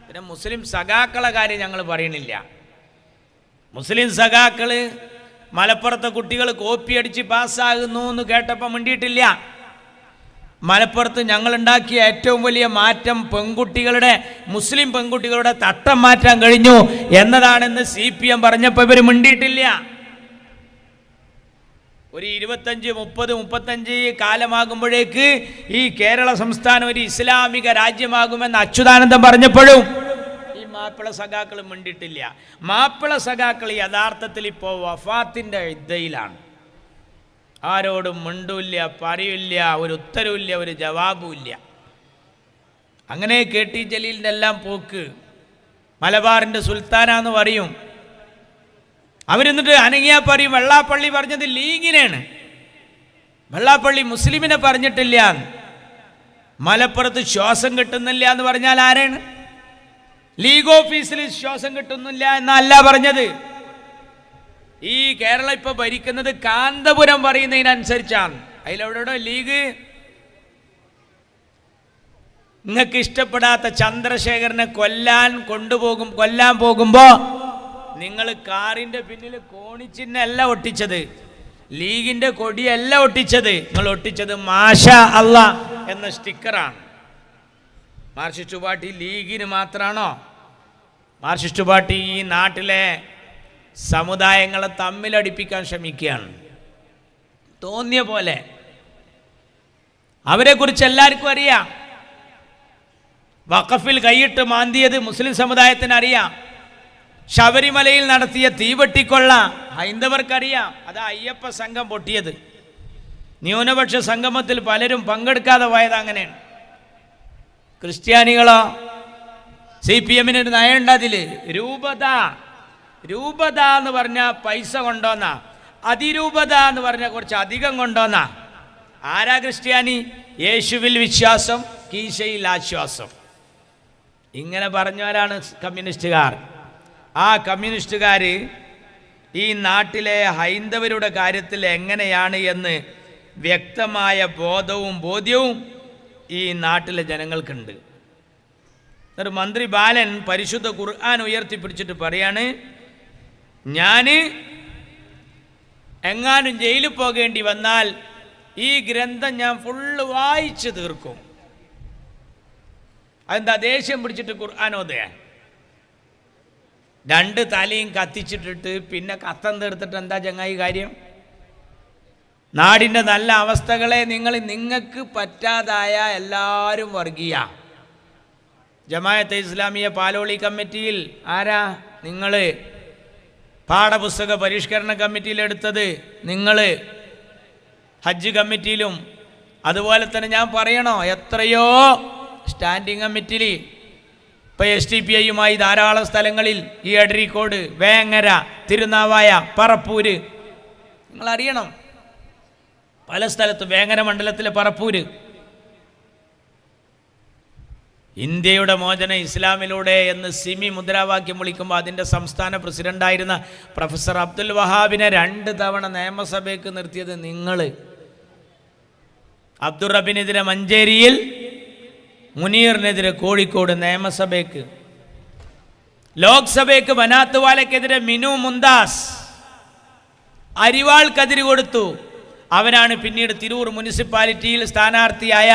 പിന്നെ മുസ്ലിം സഖാക്കളെ കാര്യം ഞങ്ങൾ പറയണില്ല. മുസ്ലിം സഖാക്കൾ മലപ്പുറത്തെ കുട്ടികൾ കോപ്പി അടിച്ച് പാസ്സാകുന്നു എന്ന് കേട്ടപ്പോൾ മിണ്ടിയിട്ടില്ല. മലപ്പുറത്ത് ഞങ്ങളുണ്ടാക്കിയ ഏറ്റവും വലിയ മാറ്റം പെൺകുട്ടികളുടെ, മുസ്ലിം പെൺകുട്ടികളുടെ തട്ടം മാറ്റാൻ കഴിഞ്ഞു എന്നതാണെന്ന് CPM പറഞ്ഞപ്പോൾ ഇവർ മിണ്ടിയിട്ടില്ല. ഒരു 25-30-35 കാലമാകുമ്പോഴേക്ക് ഈ കേരള സംസ്ഥാനം ഒരു ഇസ്ലാമിക രാജ്യമാകുമെന്ന് അച്യുതാനന്ദൻ പറഞ്ഞപ്പോഴും ഈ മാപ്പിള സഖാക്കൾ മിണ്ടിയിട്ടില്ല. മാപ്പിള സഖാക്കൾ യഥാർത്ഥത്തിൽ ഇപ്പോൾ വഫാത്തിൻ്റെ ഇദ്ദയിലാണ്. ആരോടും മിണ്ടൂല്ല, പറയില്ല, ഒരു ഉത്തരവില്ല, ഒരു ജവാബുമില്ല. അങ്ങനെ KT ജലീലിൻ്റെ എല്ലാം പോക്ക്. മലബാറിൻ്റെ സുൽത്താനാന്ന് പറയും. അവരെന്നിട്ട് അനങ്ങിയാ പറയും വെള്ളാപ്പള്ളി പറഞ്ഞത് ലീഗിനാണ്, വെള്ളാപ്പള്ളി മുസ്ലിമിനെ പറഞ്ഞിട്ടില്ല. മലപ്പുറത്ത് ശ്വാസം കിട്ടുന്നില്ല എന്ന് പറഞ്ഞാൽ ആരാണ്? ലീഗ് ഓഫീസിൽ ശ്വാസം കിട്ടുന്നില്ല എന്നല്ല പറഞ്ഞത്. ഈ കേരളം ഇപ്പൊ ഭരിക്കുന്നത് കാന്തപുരം പറയുന്നതിനനുസരിച്ചാണ്. അതിലെവിടെ ലീഗ്? നിങ്ങൾക്ക് ഇഷ്ടപ്പെടാത്ത ചന്ദ്രശേഖരനെ കൊല്ലാൻ പോകുമ്പോ നിങ്ങൾ കാറിന്റെ പിന്നിൽ കോണിച്ചിഹ്നല്ല ഒട്ടിച്ചത്, ലീഗിന്റെ കൊടിയല്ല ഒട്ടിച്ചത്. നിങ്ങൾ ഒട്ടിച്ചത് മാഷാ അല്ലാ എന്ന സ്റ്റിക്കറാണ്. മാർക്സിസ്റ്റ് പാർട്ടി ലീഗിന് മാത്രമാണോ? മാർക്സിസ്റ്റ് പാർട്ടി ഈ നാട്ടിലെ സമുദായങ്ങളെ തമ്മിലടിപ്പിക്കാൻ ശ്രമിക്കുകയാണ്. തോന്നിയ പോലെ അവരെക്കുറിച്ച് എല്ലാവർക്കും അറിയാം. വഖഫിൽ കൈയിട്ട് മാന്തിയത് മുസ്ലിം സമുദായത്തിന് അറിയാം. ശബരിമലയിൽ നടത്തിയ തീവെട്ടിക്കൊള്ള ഹൈന്ദവർക്കറിയാം. അത് അയ്യപ്പ സംഘം പൊട്ടിയത്. ന്യൂനപക്ഷ സംഗമത്തിൽ പലരും പങ്കെടുക്കാതെ പോയത് അങ്ങനെയാണ്. ക്രിസ്ത്യാനികളോ? CPM-ന് ഒരു നയമുണ്ട്. അതിൽ രൂപത എന്ന് പറഞ്ഞാൽ പൈസ കൊണ്ടോന്നാ, അതിരൂപത എന്ന് പറഞ്ഞാൽ കുറച്ച് അധികം കൊണ്ടോന്നാ. ആരാ ക്രിസ്ത്യാനി? യേശുവിൽ വിശ്വാസം, കീശയിൽ ആശ്വാസം. ഇങ്ങനെ പറഞ്ഞവരാണ് കമ്മ്യൂണിസ്റ്റുകാർ. ആ കമ്മ്യൂണിസ്റ്റുകാർ ഈ നാട്ടിലെ ഹൈന്ദവരുടെ കാര്യത്തിൽ എങ്ങനെയാണ് എന്ന് വ്യക്തമായ ബോധ്യവും ഈ നാട്ടിലെ ജനങ്ങൾക്കുണ്ട്. ഒരു മന്ത്രി ബാലൻ പരിശുദ്ധ ഖുർആൻ ഉയർത്തിപ്പിടിച്ചിട്ട് പറയാണ്, ഞാൻ എങ്ങാനും ജയിലിൽ പോകേണ്ടി വന്നാൽ ഈ ഗ്രന്ഥം ഞാൻ ഫുള്ള് വായിച്ചു തീർക്കും. അതെന്താ? ദേഷ്യം പിടിച്ചിട്ട് ഖുർആൻ ഓതുക. 2 തലയും കത്തിച്ചിട്ടിട്ട് പിന്നെ കത്തം തീർത്തിട്ട് എന്താ ചങ്ങായി കാര്യം? നാടിൻ്റെ നല്ല അവസ്ഥകളെ നിങ്ങൾക്ക് പറ്റാതായ എല്ലാവരും വർഗീയ. ജമാഅത്തെ ഇസ്ലാമിയ പാലോളി കമ്മിറ്റിയിൽ ആരാ നിങ്ങൾ? പാഠപുസ്തക പരിഷ്കരണ കമ്മിറ്റിയിലെടുത്തത് നിങ്ങൾ. ഹജ്ജ് കമ്മിറ്റിയിലും അതുപോലെ തന്നെ ഞാൻ പറയണോ, എത്രയോ സ്റ്റാൻഡിംഗ് കമ്മിറ്റിയിൽ ഇപ്പോൾ SDPI-യുമായി ധാരാളം സ്ഥലങ്ങളിൽ ഈ അഴീക്കോട്, വേങ്ങര, തിരുനാവായ, പറപ്പൂര്, നിങ്ങളറിയണം പല സ്ഥലത്ത്. വേങ്ങര മണ്ഡലത്തിലെ പറപ്പൂര് ഇന്ത്യയുടെ മോചന ഇസ്ലാമിലൂടെ എന്ന് സിമി മുദ്രാവാക്യം വിളിക്കുമ്പോൾ അതിൻ്റെ സംസ്ഥാന പ്രസിഡൻ്റായിരുന്ന പ്രൊഫസർ അബ്ദുൽ വഹാബിനെ 2 തവണ നിയമസഭയ്ക്ക് നിർത്തിയത് നിങ്ങൾ. അബ്ദുൾ റബ്ബിനെതിരെ മഞ്ചേരിയിൽ, മുനീറിനെതിരെ കോഴിക്കോട് നിയമസഭയ്ക്ക്, ലോക്സഭയ്ക്ക് ബനാത്ത് വാലയ്ക്കെതിരെ മിനു മുന്താസ് അരിവാൾക്കെതിരെ കൊടുത്തു. അവനാണ് പിന്നീട് തിരൂർ മുനിസിപ്പാലിറ്റിയിൽ സ്ഥാനാർത്ഥിയായ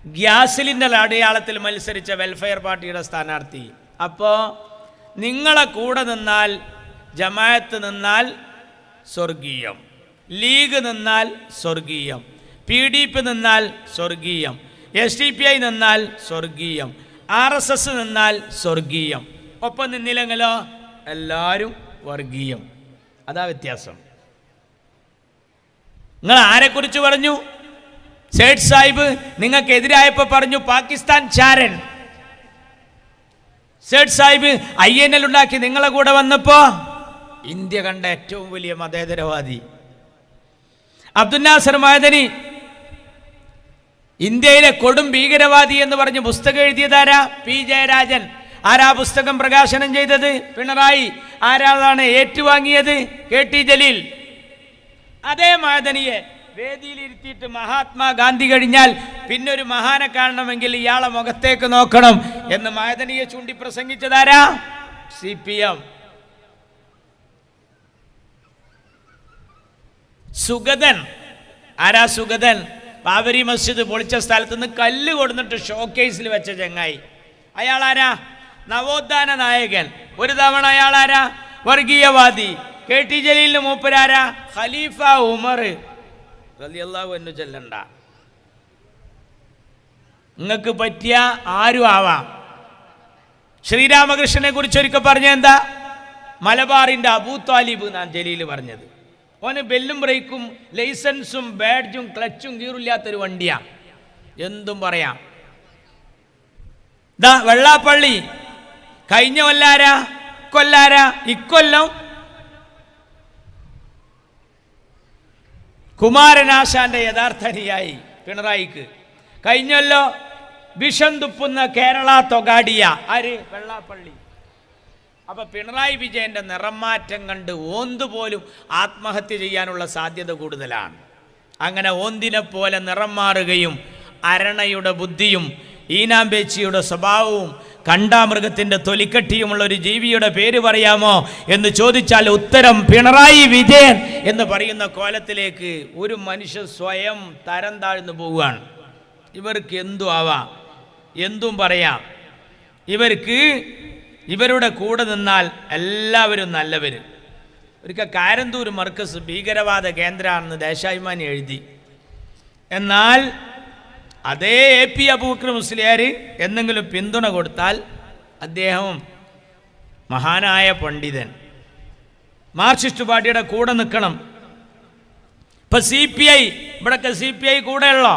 ഗ്യാസ് സിലിണ്ടർ അടയാളത്തിൽ മത്സരിച്ച വെൽഫെയർ പാർട്ടിയുടെ സ്ഥാനാർത്ഥി. അപ്പോൾ നിങ്ങളെ കൂടെ നിന്നാൽ, ജമാഅത്ത് നിന്നാൽ സ്വർഗീയം, ലീഗ് നിന്നാൽ സ്വർഗീയം, PDP നിന്നാൽ സ്വർഗീയം, SDPI നിന്നാൽ സ്വർഗീയം, RSS നിന്നാൽ സ്വർഗീയം. ഒപ്പം നിന്നില്ലെങ്കിലോ എല്ലാവരും വർഗീയം. അതാ വ്യത്യാസം. നിങ്ങൾ ആരെക്കുറിച്ച് പറഞ്ഞു? സേഠ് സാഹിബ് നിങ്ങൾക്കെതിരായപ്പോൾ പറഞ്ഞു പാകിസ്ഥാൻ ചാരൻ. സേഠ് സാഹിബ് INL ഉണ്ടാക്കി നിങ്ങളെ കൂടെ വന്നപ്പോൾ ഇന്ത്യ കണ്ട ഏറ്റവും വലിയ മതേതരവാദി. അബ്ദുൽ നാസർ മഅദനി ഇന്ത്യയിലെ കൊടും ഭീകരവാദി എന്ന് പറഞ്ഞ് പുസ്തകം എഴുതിയതാരാ? P ജയരാജൻ. ആരാ പുസ്തകം പ്രകാശനം ചെയ്തത്? പിണറായി. ആരാണ് ഏറ്റുവാങ്ങിയത്? KT ജലീൽ. അതേ മഅദനിയെ വേദിയിലിരുത്തിയിട്ട് മഹാത്മാഗാന്ധി കഴിഞ്ഞാൽ പിന്നെ ഒരു മഹാനെ കാണണമെങ്കിൽ ഇയാളെ മുഖത്തേക്ക് നോക്കണം എന്ന് മഅദനിയെ ചൂണ്ടി പ്രസംഗിച്ചതാരാ? CPM. സുഗതൻ. ആരാ സുഗതൻ? ബാബരി മസ്ജിദ് പൊളിച്ച സ്ഥലത്ത് നിന്ന് കല്ല് കൊടുത്തിട്ട് ഷോക്കേസിൽ വെച്ച ചങ്ങായി. അയാളാരാ? നവോത്ഥാന നായകൻ. ഒരു തവണ അയാളാരാ? വർഗീയവാദി. KT ജലീലിന് മൂപ്പരാരാ? ഖലീഫ ഉമർ റളിയല്ലാഹു അൻഹു. ചെല്ലണ്ട, നിങ്ങൾക്ക് പറ്റിയ ആരും ആവാം. ശ്രീരാമകൃഷ്ണനെ കുറിച്ച് ഒരിക്കൽ പറഞ്ഞ എന്താ? മലബാറിന്റെ അബൂ താലിബ് എന്നാണ് ജലീൽ പറഞ്ഞത്. ഓന് ബെല്ലും ബ്രേക്കും ലൈസൻസും ബാഡ്ജും ക്ലച്ചും ഗീറില്ലാത്തൊരു വണ്ടിയാ. എന്തും പറയാം. വെള്ളാപ്പള്ളി കഴിഞ്ഞ കൊല്ലാരാ? കൊല്ലാരാ? ഇക്കൊല്ലം കുമാരനാശാന്റെ യഥാർത്ഥ അനുയായി പിണറായിക്ക്. കഴിഞ്ഞല്ലോ വിഷം തുപ്പുന്ന കേരള തൊഗാഡിയ ആര്? വെള്ളാപ്പള്ളി. അപ്പൊ പിണറായി വിജയന്റെ നിറം മാറ്റം കണ്ട് ഓന്ത് പോലും ആത്മഹത്യ ചെയ്യാനുള്ള സാധ്യത കൂടുതലാണ്. അങ്ങനെ ഓന്തിനെ പോലെ നിറം മാറുകയും അരണയുടെ ബുദ്ധിയും ഈനാമ്പേച്ചിയുടെ സ്വഭാവവും കണ്ടാമൃഗത്തിൻ്റെ തൊലിക്കട്ടിയുമുള്ള ഒരു ജീവിയുടെ പേര് പറയാമോ എന്ന് ചോദിച്ചാൽ ഉത്തരം പിണറായി വിജയൻ എന്ന് പറയുന്ന കോലത്തിലേക്ക് ഒരു മനുഷ്യൻ സ്വയം തരം താഴ്ന്നു പോവുകയാണ്. ഇവർക്ക് എന്തും ആവാം, എന്തും പറയാം. ഇവരുടെ കൂടെ നിന്നാൽ എല്ലാവരും നല്ലവർ. ഒരിക്കൽ കാരന്തൂർ മർക്കസ് ഭീകരവാദ കേന്ദ്രമാണെന്ന് ദേശാഭിമാനി എഴുതി. എന്നാൽ അതേ AP അബൂബക്കർ മുസ്ലിയാർ എന്തെങ്കിലും പിന്തുണ കൊടുത്താൽ അദ്ദേഹം മഹാനായ പണ്ഡിതൻ, മാർക്സിസ്റ്റ് പാർട്ടിയുടെ കൂടെ നിൽക്കണം. ഇപ്പം CPI, ഇവിടൊക്കെ CPI കൂടെയുള്ളോ?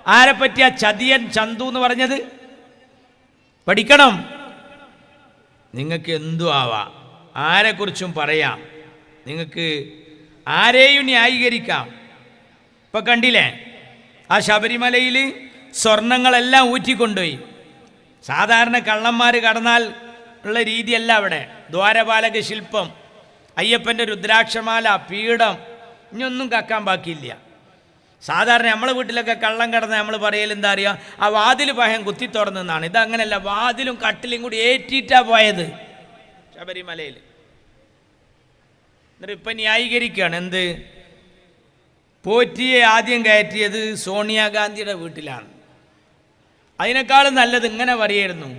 ആരെ പറ്റിയ ചതിയൻ ചന്തു എന്ന് പറഞ്ഞത്? പഠിക്കണം. നിങ്ങൾക്ക് എന്തു ആവാം, ആരെക്കുറിച്ചും പറയാം, നിങ്ങൾക്ക് ആരെയും ന്യായീകരിക്കാം. ഇപ്പം കണ്ടില്ലേ, ആ ശബരിമലയിൽ സ്വർണങ്ങളെല്ലാം ഊറ്റിക്കൊണ്ടുപോയി. സാധാരണ കള്ളന്മാർ കടന്നാൽ ഉള്ള രീതിയല്ല അവിടെ. ദ്വാരപാലക ശില്പം, അയ്യപ്പൻ്റെ രുദ്രാക്ഷമാല, പീഠം, ഇനിയൊന്നും കക്കാൻ ബാക്കിയില്ല. സാധാരണ നമ്മളെ വീട്ടിലൊക്കെ കള്ളം കിടന്ന് നമ്മൾ പറയൽ എന്താ അറിയുക? ആ വാതിൽ പഹയം കുത്തി തുറന്നെന്നാണ്. ഇതങ്ങനെയല്ല, വാതിലും കട്ടിലും കൂടി ഏറ്റിട്ടാണ് പോയത് ശബരിമലയിൽ. എന്നിട്ട് ഇപ്പം ന്യായീകരിക്കുകയാണ്. എന്ത്? പോറ്റിയെ ആദ്യം കയറ്റിയത് സോണിയാഗാന്ധിയുടെ വീട്ടിലാണ്. അതിനേക്കാളും നല്ലത് ഇങ്ങനെ പറയായിരുന്നു,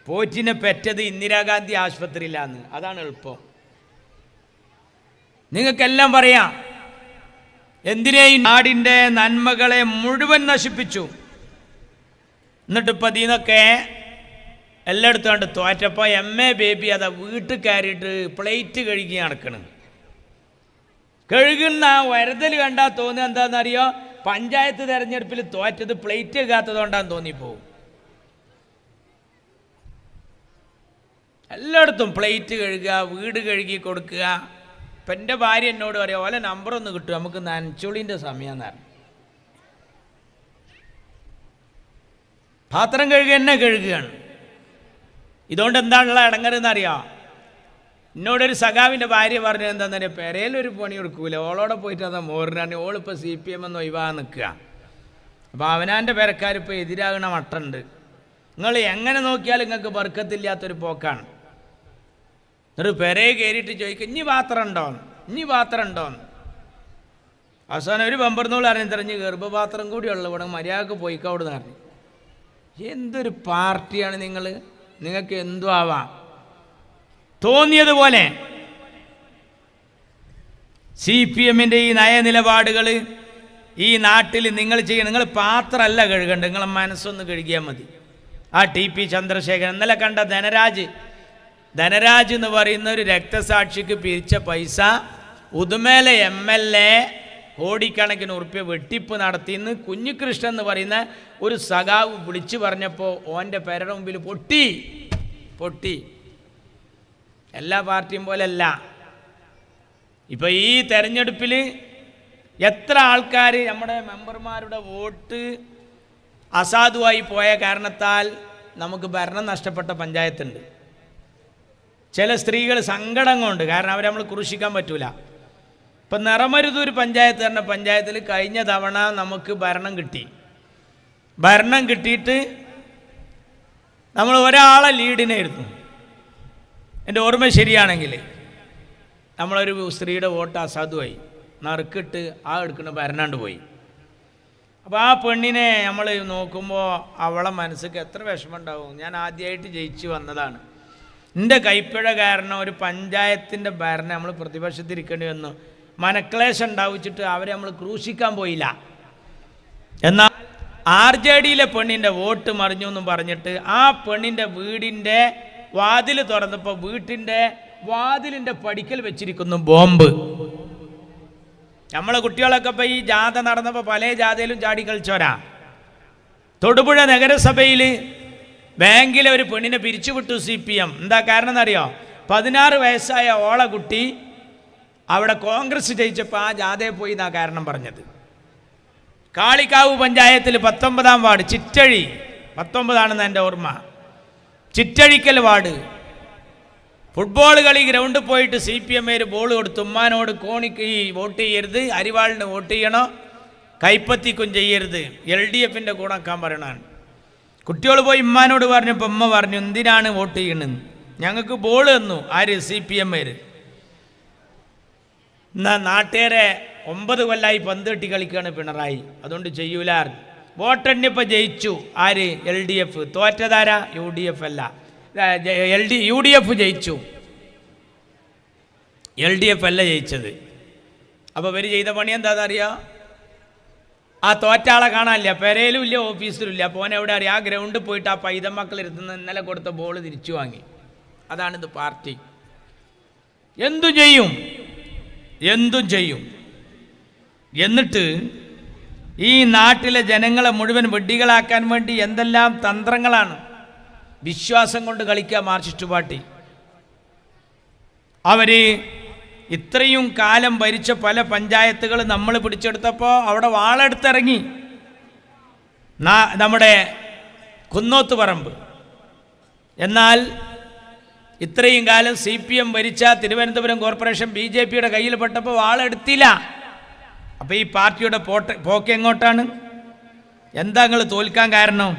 പോറ്റിനെ പെറ്റത് ഇന്ദിരാഗാന്ധി ആശുപത്രിയിലാന്ന്. അതാണ് എളുപ്പം. നിങ്ങൾക്കെല്ലാം പറയാം. എന്തിനേയും നാടിൻ്റെ നന്മകളെ മുഴുവൻ നശിപ്പിച്ചു. എന്നിട്ടിപ്പോൾ ഇതിനൊക്കെ എല്ലായിടത്തും കണ്ട് തോറ്റപ്പോൾ MA ബേബി അതാ വീട്ടിൽ കയറിയിട്ട് പ്ലേറ്റ് കഴുകി നടക്കണം. കഴുകുന്ന വരതൽ കണ്ടാൽ തോന്നുക എന്താണെന്നറിയോ? പഞ്ചായത്ത് തെരഞ്ഞെടുപ്പിൽ തോറ്റത് പ്ലേറ്റ് കഴുകാത്തതുകൊണ്ടാന്ന് തോന്നിപ്പോവും. എല്ലായിടത്തും പ്ലേറ്റ് കഴുകുക, വീട് കഴുകി കൊടുക്കുക. ഇപ്പം എൻ്റെ ഭാര്യ എന്നോട് പറയാം, ഓലെ നമ്പറൊന്ന് കിട്ടും, നമുക്ക് നനച്ചുളിൻ്റെ സമയമെന്ന് പറഞ്ഞു. പാത്രം കഴുകുക തന്നെ കഴുകുകയാണ്. ഇതുകൊണ്ട് എന്താണുള്ള ഇടങ്ങരെന്നറിയാം? എന്നോടൊരു സഖാവിൻ്റെ ഭാര്യ പറഞ്ഞത് എന്താണെന്നറിയാം? പെരയിലൊരു പണി കൊടുക്കൂല, ഓളോടെ പോയിട്ട് അതാ മോറിനാണ്. ഓളിപ്പോൾ CPM എന്ന് ഒഴിവാൻ നിൽക്കുക. അപ്പോൾ അവനാൻ്റെ പെരക്കാരിപ്പോൾ എതിരാകണ മട്ടുണ്ട്. നിങ്ങൾ എങ്ങനെ നോക്കിയാലും നിങ്ങൾക്ക് ബർക്കത്തില്ലാത്തൊരു പോക്കാണ്. എന്നിട്ട് പെരയെ കയറിയിട്ട് ചോദിക്കുക, ഇനി പാത്രം ഉണ്ടോന്ന്, ഇനി പാത്രം ഉണ്ടോന്ന്. അവസാനം ഒരു ബമ്പർന്നോൾ അറിഞ്ഞ് തെരഞ്ഞ് ഗർഭപാത്രം കൂടിയുള്ള ഇവിടെ മര്യാദക്ക് പോയിക്കവിടുന്ന് പറഞ്ഞു. എന്തൊരു പാർട്ടിയാണ് നിങ്ങൾ, നിങ്ങൾക്ക് എന്തും ആവാം തോന്നിയതുപോലെ. CPMൻ്റെ ഈ നയനിലപാടുകൾ ഈ നാട്ടിൽ നിങ്ങൾ ചെയ്യണം. നിങ്ങൾ പാത്രമല്ല കഴുകണ്ട, നിങ്ങളെ മനസ്സൊന്ന് കഴുകിയാൽ മതി. ആ TP ചന്ദ്രശേഖരൻ ഇന്നലെ കണ്ട ധനരാജ് എന്ന് പറയുന്ന ഒരു രക്തസാക്ഷിക്ക് പിരിച്ച പൈസ ഉദുമേലെ MLA കോടിക്കണക്കിന് ഉറുപ്പ്യ വെട്ടിപ്പ് നടത്തിയെന്ന് കുഞ്ഞികൃഷ്ണൻ എന്ന് പറയുന്ന ഒരു സഖാവ് വിളിച്ചു പറഞ്ഞപ്പോൾ ഓൻ്റെ പേരുടെ മുമ്പിൽ പൊട്ടി. എല്ലാ പാർട്ടിയും പോലെയല്ല. ഇപ്പോൾ ഈ തെരഞ്ഞെടുപ്പിൽ എത്ര ആൾക്കാർ നമ്മുടെ മെമ്പർമാരുടെ വോട്ട് അസാധുവായി പോയ കാരണത്താൽ നമുക്ക് ഭരണം നഷ്ടപ്പെട്ട ഇപ്പം നിറമരുതൂർ പഞ്ചായത്ത് പറഞ്ഞ പഞ്ചായത്തിൽ കഴിഞ്ഞ തവണ നമുക്ക് ഭരണം കിട്ടി. ഭരണം കിട്ടിയിട്ട് നമ്മൾ ഒരാളെ ലീഡിനായിരുന്നു. എൻ്റെ ഓർമ്മ ശരിയാണെങ്കിൽ നമ്മളൊരു സ്ത്രീയുടെ വോട്ട് അസാധുവായി, നറുക്കിട്ട് ആ എടുക്കുന്ന ഭരണാണ്ട് പോയി. അപ്പോൾ ആ പെണ്ണിനെ നമ്മൾ നോക്കുമ്പോൾ അവളെ മനസ്സിക്ക് എത്ര വിഷമമുണ്ടാവും. ഞാൻ ആദ്യമായിട്ട് ജയിച്ചു വന്നതാണ്, എൻ്റെ കൈപ്പിഴ കാരണം ഒരു പഞ്ചായത്തിൻ്റെ ഭരണം നമ്മൾ പ്രതിപക്ഷത്തിരിക്കേണ്ടി വന്നു, മനക്ലേശം ഉണ്ടാവിച്ചിട്ട് അവരെ നമ്മൾ ക്രൂശിക്കാൻ പോയില്ല. എന്നാൽ RJDയിലെ പെണ്ണിൻ്റെ വോട്ട് മറിഞ്ഞു എന്നും പറഞ്ഞിട്ട് ആ പെണ്ണിൻ്റെ വീടിൻ്റെ വാതിൽ തുറന്നപ്പോൾ വീട്ടിൻ്റെ വാതിലിൻ്റെ പടിക്കൽ വെച്ചിരിക്കുന്നു ബോംബ്. നമ്മളെ കുട്ടികളൊക്കെ ഇപ്പോൾ ഈ ജാഥ നടന്നപ്പോൾ പല ജാഥയിലും ചാടി കളിച്ചോരാ. തൊടുപുഴ നഗരസഭയിൽ ബാങ്കിലെ ഒരു പെണ്ണിനെ പിരിച്ചുവിട്ടു CPM. എന്താ കാരണം എന്നറിയോ? 16 വയസ്സായ ഓളെ കുട്ടി അവിടെ കോൺഗ്രസ് ജയിച്ചപ്പോൾ ആ ജാഥയിൽ പോയി എന്നാ കാരണം പറഞ്ഞത്. കാളിക്കാവ് പഞ്ചായത്തിൽ 19-ാം വാർഡ് ചിറ്റഴി, 19ആണെന്ന് എൻ്റെ ഓർമ്മ, ചിറ്റഴിക്കൽ വാർഡ് ഫുട്ബോൾ കളി ഗ്രൗണ്ടിൽ പോയിട്ട് CPM ബോൾ കൊടുത്തു. ഉമ്മാനോട് കോണിക്ക് ഈ വോട്ട് ചെയ്യരുത്, അരിവാളിന് വോട്ട് ചെയ്യണോ, കൈപ്പത്തിക്കും ചെയ്യരുത്, LDFൻ്റെ കൂടെ ആക്കാൻ പറയണതാണ്. കുട്ടികൾ പോയി ഉമ്മാനോട് പറഞ്ഞപ്പോൾ ഉമ്മ പറഞ്ഞു എന്തിനാണ് വോട്ട് ചെയ്യണമെന്ന്. ഞങ്ങൾക്ക് ബോൾ തന്നു ആര്? CPM. എന്നാൽ നാട്ടുകാരെ 9 കൊല്ലമായി പന്ത് കെട്ടി കളിക്കുകയാണ് പിണറായി, അതുകൊണ്ട് ചെയ്യൂല. വോട്ടെണ്ണിപ്പോൾ ജയിച്ചു ആര്? LDF. തോറ്റതാരാ? UDF അല്ല, UDF ജയിച്ചു, LDF അല്ല ജയിച്ചത്. അപ്പോൾ ഇവർ ചെയ്ത പണി എന്താണെന്നറിയാം? ആ തോറ്റാളെ കാണാനില്ല, പെരയിലും ഇല്ല, ഓഫീസിലും ഇല്ല. അപ്പോൾ എവിടെ അറിയാം? ആ ഗ്രൗണ്ടിൽ പോയിട്ട് ആ പൈതമക്കൾ ഇരുത്തുന്ന ഇന്നലെ കൊടുത്ത ബോൾ തിരിച്ചു വാങ്ങി. അതാണിത് പാർട്ടി. എന്തും ചെയ്യും, എന്തും ചെയ്യും. എന്നിട്ട് ഈ നാട്ടിലെ ജനങ്ങളെ മുഴുവൻ വെഡ്ഡികളാക്കാൻ വേണ്ടി എന്തെല്ലാം തന്ത്രങ്ങളാണ്. വിശ്വാസം കൊണ്ട് കളിക്കുക മാർക്സിസ്റ്റ് പാർട്ടി. അവർ ഇത്രയും കാലം ഭരിച്ച പല പഞ്ചായത്തുകൾ നമ്മൾ പിടിച്ചെടുത്തപ്പോൾ അവിടെ വാളെടുത്തിറങ്ങി. നമ്മുടെ കുന്നോത്ത് പറമ്പ്. എന്നാൽ ഇത്രയും കാലം CPM ഭരിച്ച തിരുവനന്തപുരം കോർപ്പറേഷൻ BJPയുടെ കയ്യിൽ പെട്ടപ്പോൾ വാളെടുത്തില്ല. അപ്പോൾ ഈ പാർട്ടിയുടെ പോക്ക് എങ്ങോട്ടാണ്? എന്താ നിങ്ങൾ തോൽക്കാൻ കാരണം?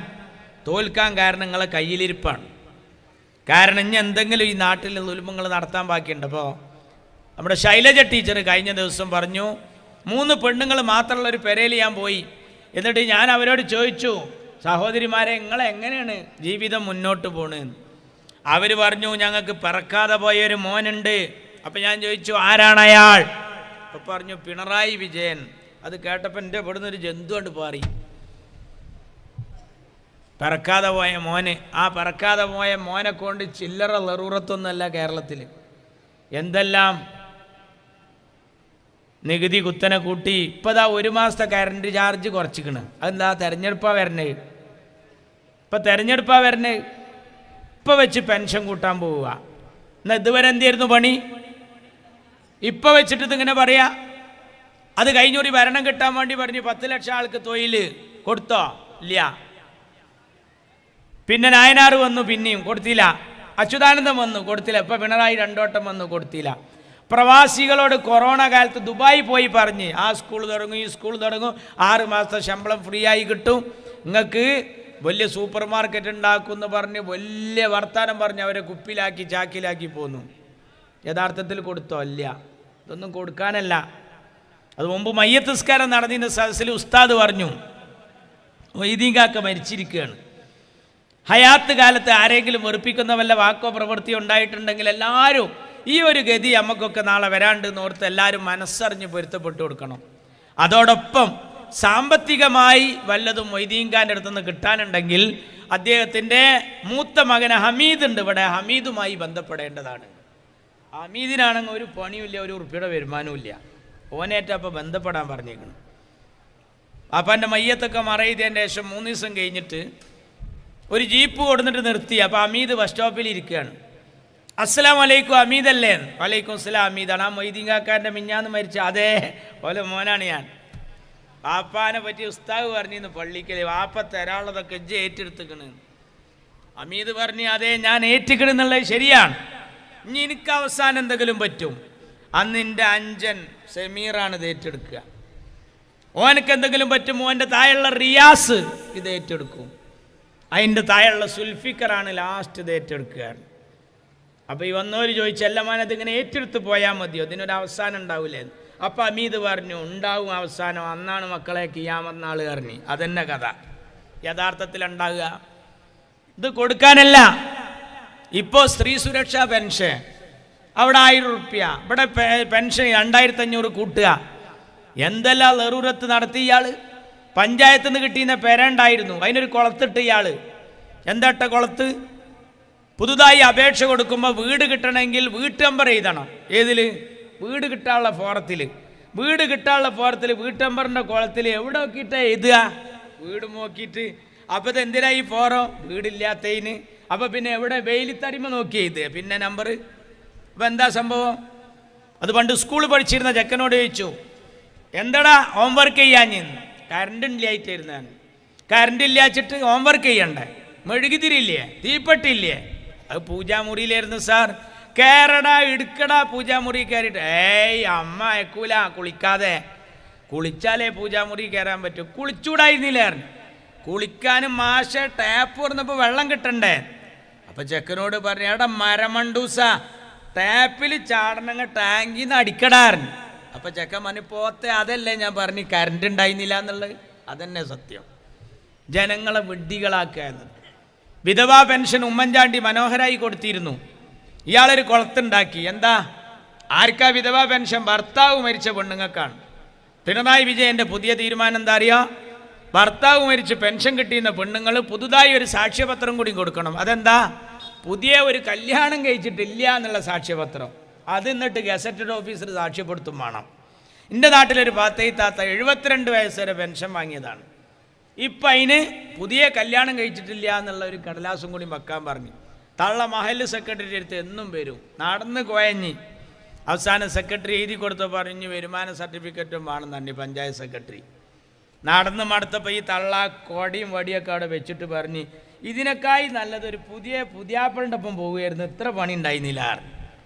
തോൽക്കാൻ കാരണം നിങ്ങളെ കയ്യിലിരിപ്പാണ്. കാരണം ഇനി എന്തെങ്കിലും ഈ നാട്ടിൽ ദുൽമങ്ങൾ നടത്താൻ ബാക്കിയുണ്ട്. അപ്പോൾ നമ്മുടെ ശൈലജ ടീച്ചർ കഴിഞ്ഞ ദിവസം പറഞ്ഞു 3 പെണ്ണുങ്ങൾ മാത്രമുള്ള ഒരു പെരയിൽ ഞാൻ പോയി. എന്നിട്ട് ഞാൻ അവരോട് ചോദിച്ചു, സഹോദരിമാരെ നിങ്ങളെങ്ങനെയാണ് ജീവിതം മുന്നോട്ട് പോകണമെന്ന്. അവർ പറഞ്ഞു ഞങ്ങൾക്ക് പിറക്കാതെ പോയൊരു മോനുണ്ട്. അപ്പം ഞാൻ ചോദിച്ചു ആരാണ് അയാൾ? അപ്പം പറഞ്ഞു പിണറായി വിജയൻ. അത് കേട്ടപ്പോൾ എൻ്റെ ഇവിടുന്ന് ഒരു ജന്തു കൊണ്ട് പാറി. പിറക്കാതെ പോയ മോന്. ആ പിറക്കാതെ പോയ മോനെ കൊണ്ട് ചില്ലറ ലറൂറത്തൊന്നുമല്ല കേരളത്തിൽ. എന്തെല്ലാം നികുതി കുത്തനെ കൂട്ടി. ഇപ്പം ദാ 1 മാസത്തെ കറണ്ട് ചാർജ് കുറച്ചിക്കണ്. അതെന്താ? തെരഞ്ഞെടുപ്പാണ് വരണേ. ഇപ്പം തെരഞ്ഞെടുപ്പാണ് വരണേ. ഇപ്പം വെച്ച് പെൻഷൻ കൂട്ടാൻ പോവുക. എന്നാൽ ഇതുവരെ എന്തായിരുന്നു പണി? ഇപ്പം വെച്ചിട്ട് ഇതിങ്ങനെ പറയാ. അത് കഴിഞ്ഞൊരു ഭരണം കിട്ടാൻ വേണ്ടി പറഞ്ഞു 10 ലക്ഷം ആൾക്ക് തൊഴിൽ കൊടുത്തോ? ഇല്ല. പിന്നെ നായനാർ വന്നു, പിന്നെയും കൊടുത്തില്ല. അച്യുതാനന്ദൻ വന്നു, കൊടുത്തില്ല. ഇപ്പം പിണറായി 2 വട്ടം വന്നു, കൊടുത്തില്ല. പ്രവാസികളോട് കൊറോണ കാലത്ത് ദുബായി പോയി പറഞ്ഞ് ആ സ്കൂൾ തുടങ്ങും, ഈ സ്കൂൾ തുടങ്ങും, 6 മാസത്തെ ശമ്പളം ഫ്രീ ആയി കിട്ടും, നിങ്ങൾക്ക് വലിയ സൂപ്പർ മാർക്കറ്റ് ഉണ്ടാക്കുമെന്ന് പറഞ്ഞ് വലിയ വർത്താനം പറഞ്ഞ് അവരെ കുപ്പിലാക്കി ചാക്കിലാക്കി പോന്നു. യഥാർത്ഥത്തിൽ കൊടുത്തോ? ഇല്ല. ഇതൊന്നും കൊടുക്കാനല്ല. അത് മുമ്പ് മയ്യത്ത് നിസ്കാരം നടന്നിരുന്ന സദസ്സിൽ ഉസ്താദ് പറഞ്ഞു മൊയ്തീൻകാക്ക മരിച്ചിരിക്കുകയാണ്. ഹയാത്ത് കാലത്ത് ആരെങ്കിലും വെറുപ്പിക്കുന്ന വല്ല വാക്കോ പ്രവൃത്തിയോ ഉണ്ടായിട്ടുണ്ടെങ്കിൽ എല്ലാവരും ഈ ഒരു ഗതി നമുക്കൊക്കെ നാളെ വരാണ്ടെന്ന് ഓർത്ത് എല്ലാവരും മനസ്സറിഞ്ഞ് പൊരുത്തപ്പെട്ടു കൊടുക്കണം. അതോടൊപ്പം സാമ്പത്തികമായി വല്ലതും മൊയ്തീൻഖാൻ്റെ അടുത്തുനിന്ന് കിട്ടാനുണ്ടെങ്കിൽ അദ്ദേഹത്തിൻ്റെ മൂത്ത മകൻ ഹമീദ് ഉണ്ട് ഇവിടെ, ഹമീദുമായി ബന്ധപ്പെടേണ്ടതാണ്. ഹമീദിനാണെങ്കിൽ ഒരു പണിയുമില്ല, ഒരു ഉറുപ്പിയുടെ വരുമാനവും ഇല്ല. ഓനേറ്റപ്പോൾ ബന്ധപ്പെടാൻ പറഞ്ഞേക്കണം. അപ്പം എൻ്റെ മയ്യത്തൊക്കെ മറയിതതിൻ്റെ ശേഷം 3 ദിവസം കഴിഞ്ഞിട്ട് ഒരു ജീപ്പ് കൊടുത്തിട്ട് നിർത്തി. അപ്പോൾ ഹമീദ് ബസ് സ്റ്റോപ്പിൽ ഇരിക്കുകയാണ്. അസ്സലാമു അലൈക്കും, ഹമീദല്ലേ? വലൈക്കും അസ്സലാം, ഹമീദാണ്. ആ മൊയ്തീൻകാക്കാരൻ്റെ മിഞ്ഞാന്ന് മരിച്ച അതേ പോലെ മോനാണ് ഞാൻ. വാപ്പാനെ പറ്റി ഉസ്താദ് പറഞ്ഞിരുന്നു പള്ളിക്കൽ, വാപ്പ തരാനുള്ളതൊക്കെ ഇജ്ജ് ഏറ്റെടുത്തിക്കണ്. ഹമീദ് പറഞ്ഞു അതെ ഞാൻ ഏറ്റിക്കണെന്നുള്ളത് ശരിയാണ്, ഇനി എനിക്ക് അവസാനം എന്തെങ്കിലും പറ്റും. അന്ന് എൻ്റെ അഞ്ചൻ സമീറാണ് ഇത് ഏറ്റെടുക്കുക. ഓനക്ക് എന്തെങ്കിലും പറ്റുമോ ഓൻ്റെ താഴെയുള്ള റിയാസ് ഇത് ഏറ്റെടുക്കും. അതിൻ്റെ താഴെയുള്ള സുൽഫിക്കറാണ് ലാസ്റ്റ് ഇത് ഏറ്റെടുക്കുകയാണ്. അപ്പോൾ ഈ വന്നവർ ചോദിച്ചു, അല്ലമാൻ അതിങ്ങനെ ഏറ്റെടുത്ത് പോയാൽ മതിയോ, ഇതിനൊരു അവസാനം ഉണ്ടാവില്ലേ? അപ്പം അമീദ് പറഞ്ഞു, ഉണ്ടാവും അവസാനം, അന്നാണ് മക്കളെ കിയാമത്ത് നാൾ പറഞ്ഞു. അതന്നെ കഥ. യഥാർത്ഥത്തിൽ ഉണ്ടാകുക ഇത് കൊടുക്കാനല്ല. ഇപ്പോൾ സ്ത്രീ സുരക്ഷാ പെൻഷൻ അവിടെ 1000 റുപ്യ, ഇവിടെ പെൻഷൻ 2500 കൂട്ടുക. എന്തെല്ലാം നെറൂരത്ത് നടത്തി ഇയാൾ. പഞ്ചായത്തിൽ നിന്ന് കിട്ടിയുന്ന പെരണ്ടായിരുന്നു, അതിനൊരു കുളത്തിട്ട് ഇയാൾ. എന്താട്ട കുളത്ത്? പുതുതായി അപേക്ഷ കൊടുക്കുമ്പോൾ വീട് കിട്ടണമെങ്കിൽ വീട്ട് നമ്പർ എഴുതണം. ഏതിൽ? വീട് കിട്ടാനുള്ള ഫോറത്തിൽ. വീട് കിട്ടാനുള്ള ഫോറത്തിൽ വീട്ട് നമ്പറിൻ്റെ കുളത്തിൽ എവിടെ നോക്കിയിട്ടാണ് എഴുതുക? വീട് നോക്കിയിട്ട്. അപ്പോൾ ഇത് എന്തിനാ ഈ ഫോറം? വീടില്ലാത്തതിന്. അപ്പോൾ പിന്നെ എവിടെ വെയിലിത്തറിമ നോക്കി എഴുതുക പിന്നെ നമ്പർ? അപ്പോൾ എന്താ സംഭവം? അത് പണ്ട് സ്കൂളിൽ പഠിച്ചിരുന്ന ചെക്കനോട് ചോദിച്ചു, എന്താടാ ഹോംവർക്ക് ചെയ്യാൻ? കറണ്ട് ഇല്ലായിട്ടായിരുന്നു. കറണ്ട് ഇല്ലാച്ചിട്ട് ഹോംവർക്ക് ചെയ്യണ്ടേ? മെഴുകുതിരില്ലേ? തീപ്പെട്ടില്ലേ? അത് പൂജാമുറിയിലായിരുന്നു സാർ. കയറടാ എടുക്കടാ പൂജാമുറി കയറിയിട്ട്. ഏയ് അമ്മ അയക്കൂല, കുളിക്കാതെ. കുളിച്ചാലേ പൂജാമുറി കയറാൻ പറ്റൂ. കുളിച്ചൂടായിരുന്നില്ലായിരുന്നു. കുളിക്കാനും മാഷ ടാപ്പ് തുറന്നപ്പോൾ വെള്ളം കിട്ടണ്ടേ? അപ്പം ചെക്കനോട് പറഞ്ഞു, എടാ മരമണ്ടൂസ, ടാപ്പിൽ ചാടണങ്ങ ടാങ്കിൽ നിന്ന് അടിക്കടാറുണ്ട്. അപ്പം ചെക്കൻ പറഞ്ഞു, പോത്തെ അതല്ലേ ഞാൻ പറഞ്ഞു കറണ്ട് ഉണ്ടായിരുന്നില്ല എന്നുള്ളത്. അതന്നെ സത്യം. ജനങ്ങളെ വിഡ്ഢികളാക്കുക എന്നത്. വിധവാ പെൻഷൻ ഉമ്മൻചാണ്ടി മനോഹരായി കൊടുത്തിരുന്നു. ഇയാളൊരു കുളത്തുണ്ടാക്കി. എന്താ? ആർക്കാ വിധവാ പെൻഷൻ? ഭർത്താവ് മരിച്ച പെണ്ണുങ്ങൾക്കാണ്. പിണറായി വിജയൻ്റെ പുതിയ തീരുമാനം എന്താ അറിയാം? ഭർത്താവ് മരിച്ച് പെൻഷൻ കിട്ടിയുന്ന പെണ്ണുങ്ങൾ പുതുതായി ഒരു സാക്ഷ്യപത്രം കൂടി കൊടുക്കണം. അതെന്താ? പുതിയ ഒരു കല്യാണം കഴിച്ചിട്ടില്ല എന്നുള്ള സാക്ഷ്യപത്രം. അത് എന്നിട്ട് ഗസറ്റഡ് ഓഫീസർ സാക്ഷ്യപ്പെടുത്തും വേണം. എൻ്റെ നാട്ടിലൊരു താത്ത 72 വയസ്സ് വരെ പെൻഷൻ വാങ്ങിയതാണ്. ഇപ്പം അതിന് പുതിയ കല്യാണം കഴിച്ചിട്ടില്ല എന്നുള്ള ഒരു കടലാസും കൂടി വെക്കാൻ പറഞ്ഞു. തള്ള മഹല്ല് സെക്രട്ടറി അടുത്ത് എന്നും വരും, നടന്ന് കുഴഞ്ഞ്. അവസാനം സെക്രട്ടറി എഴുതി കൊടുത്ത് പറഞ്ഞു വരുമാന സർട്ടിഫിക്കറ്റും വേണമെന്നു പഞ്ചായത്ത് സെക്രട്ടറി. നടന്ന് മടുത്തപ്പോൾ ഈ തള്ള കൊടിയും വടിയൊക്കെ അവിടെ വെച്ചിട്ട് പറഞ്ഞ്, ഇതിനേക്കായി നല്ലതൊരു പുതിയാപ്പളിൻ്റെ ഒപ്പം പോവുകയായിരുന്നു, ഇത്ര പണി ഉണ്ടായിരുന്നില്ല.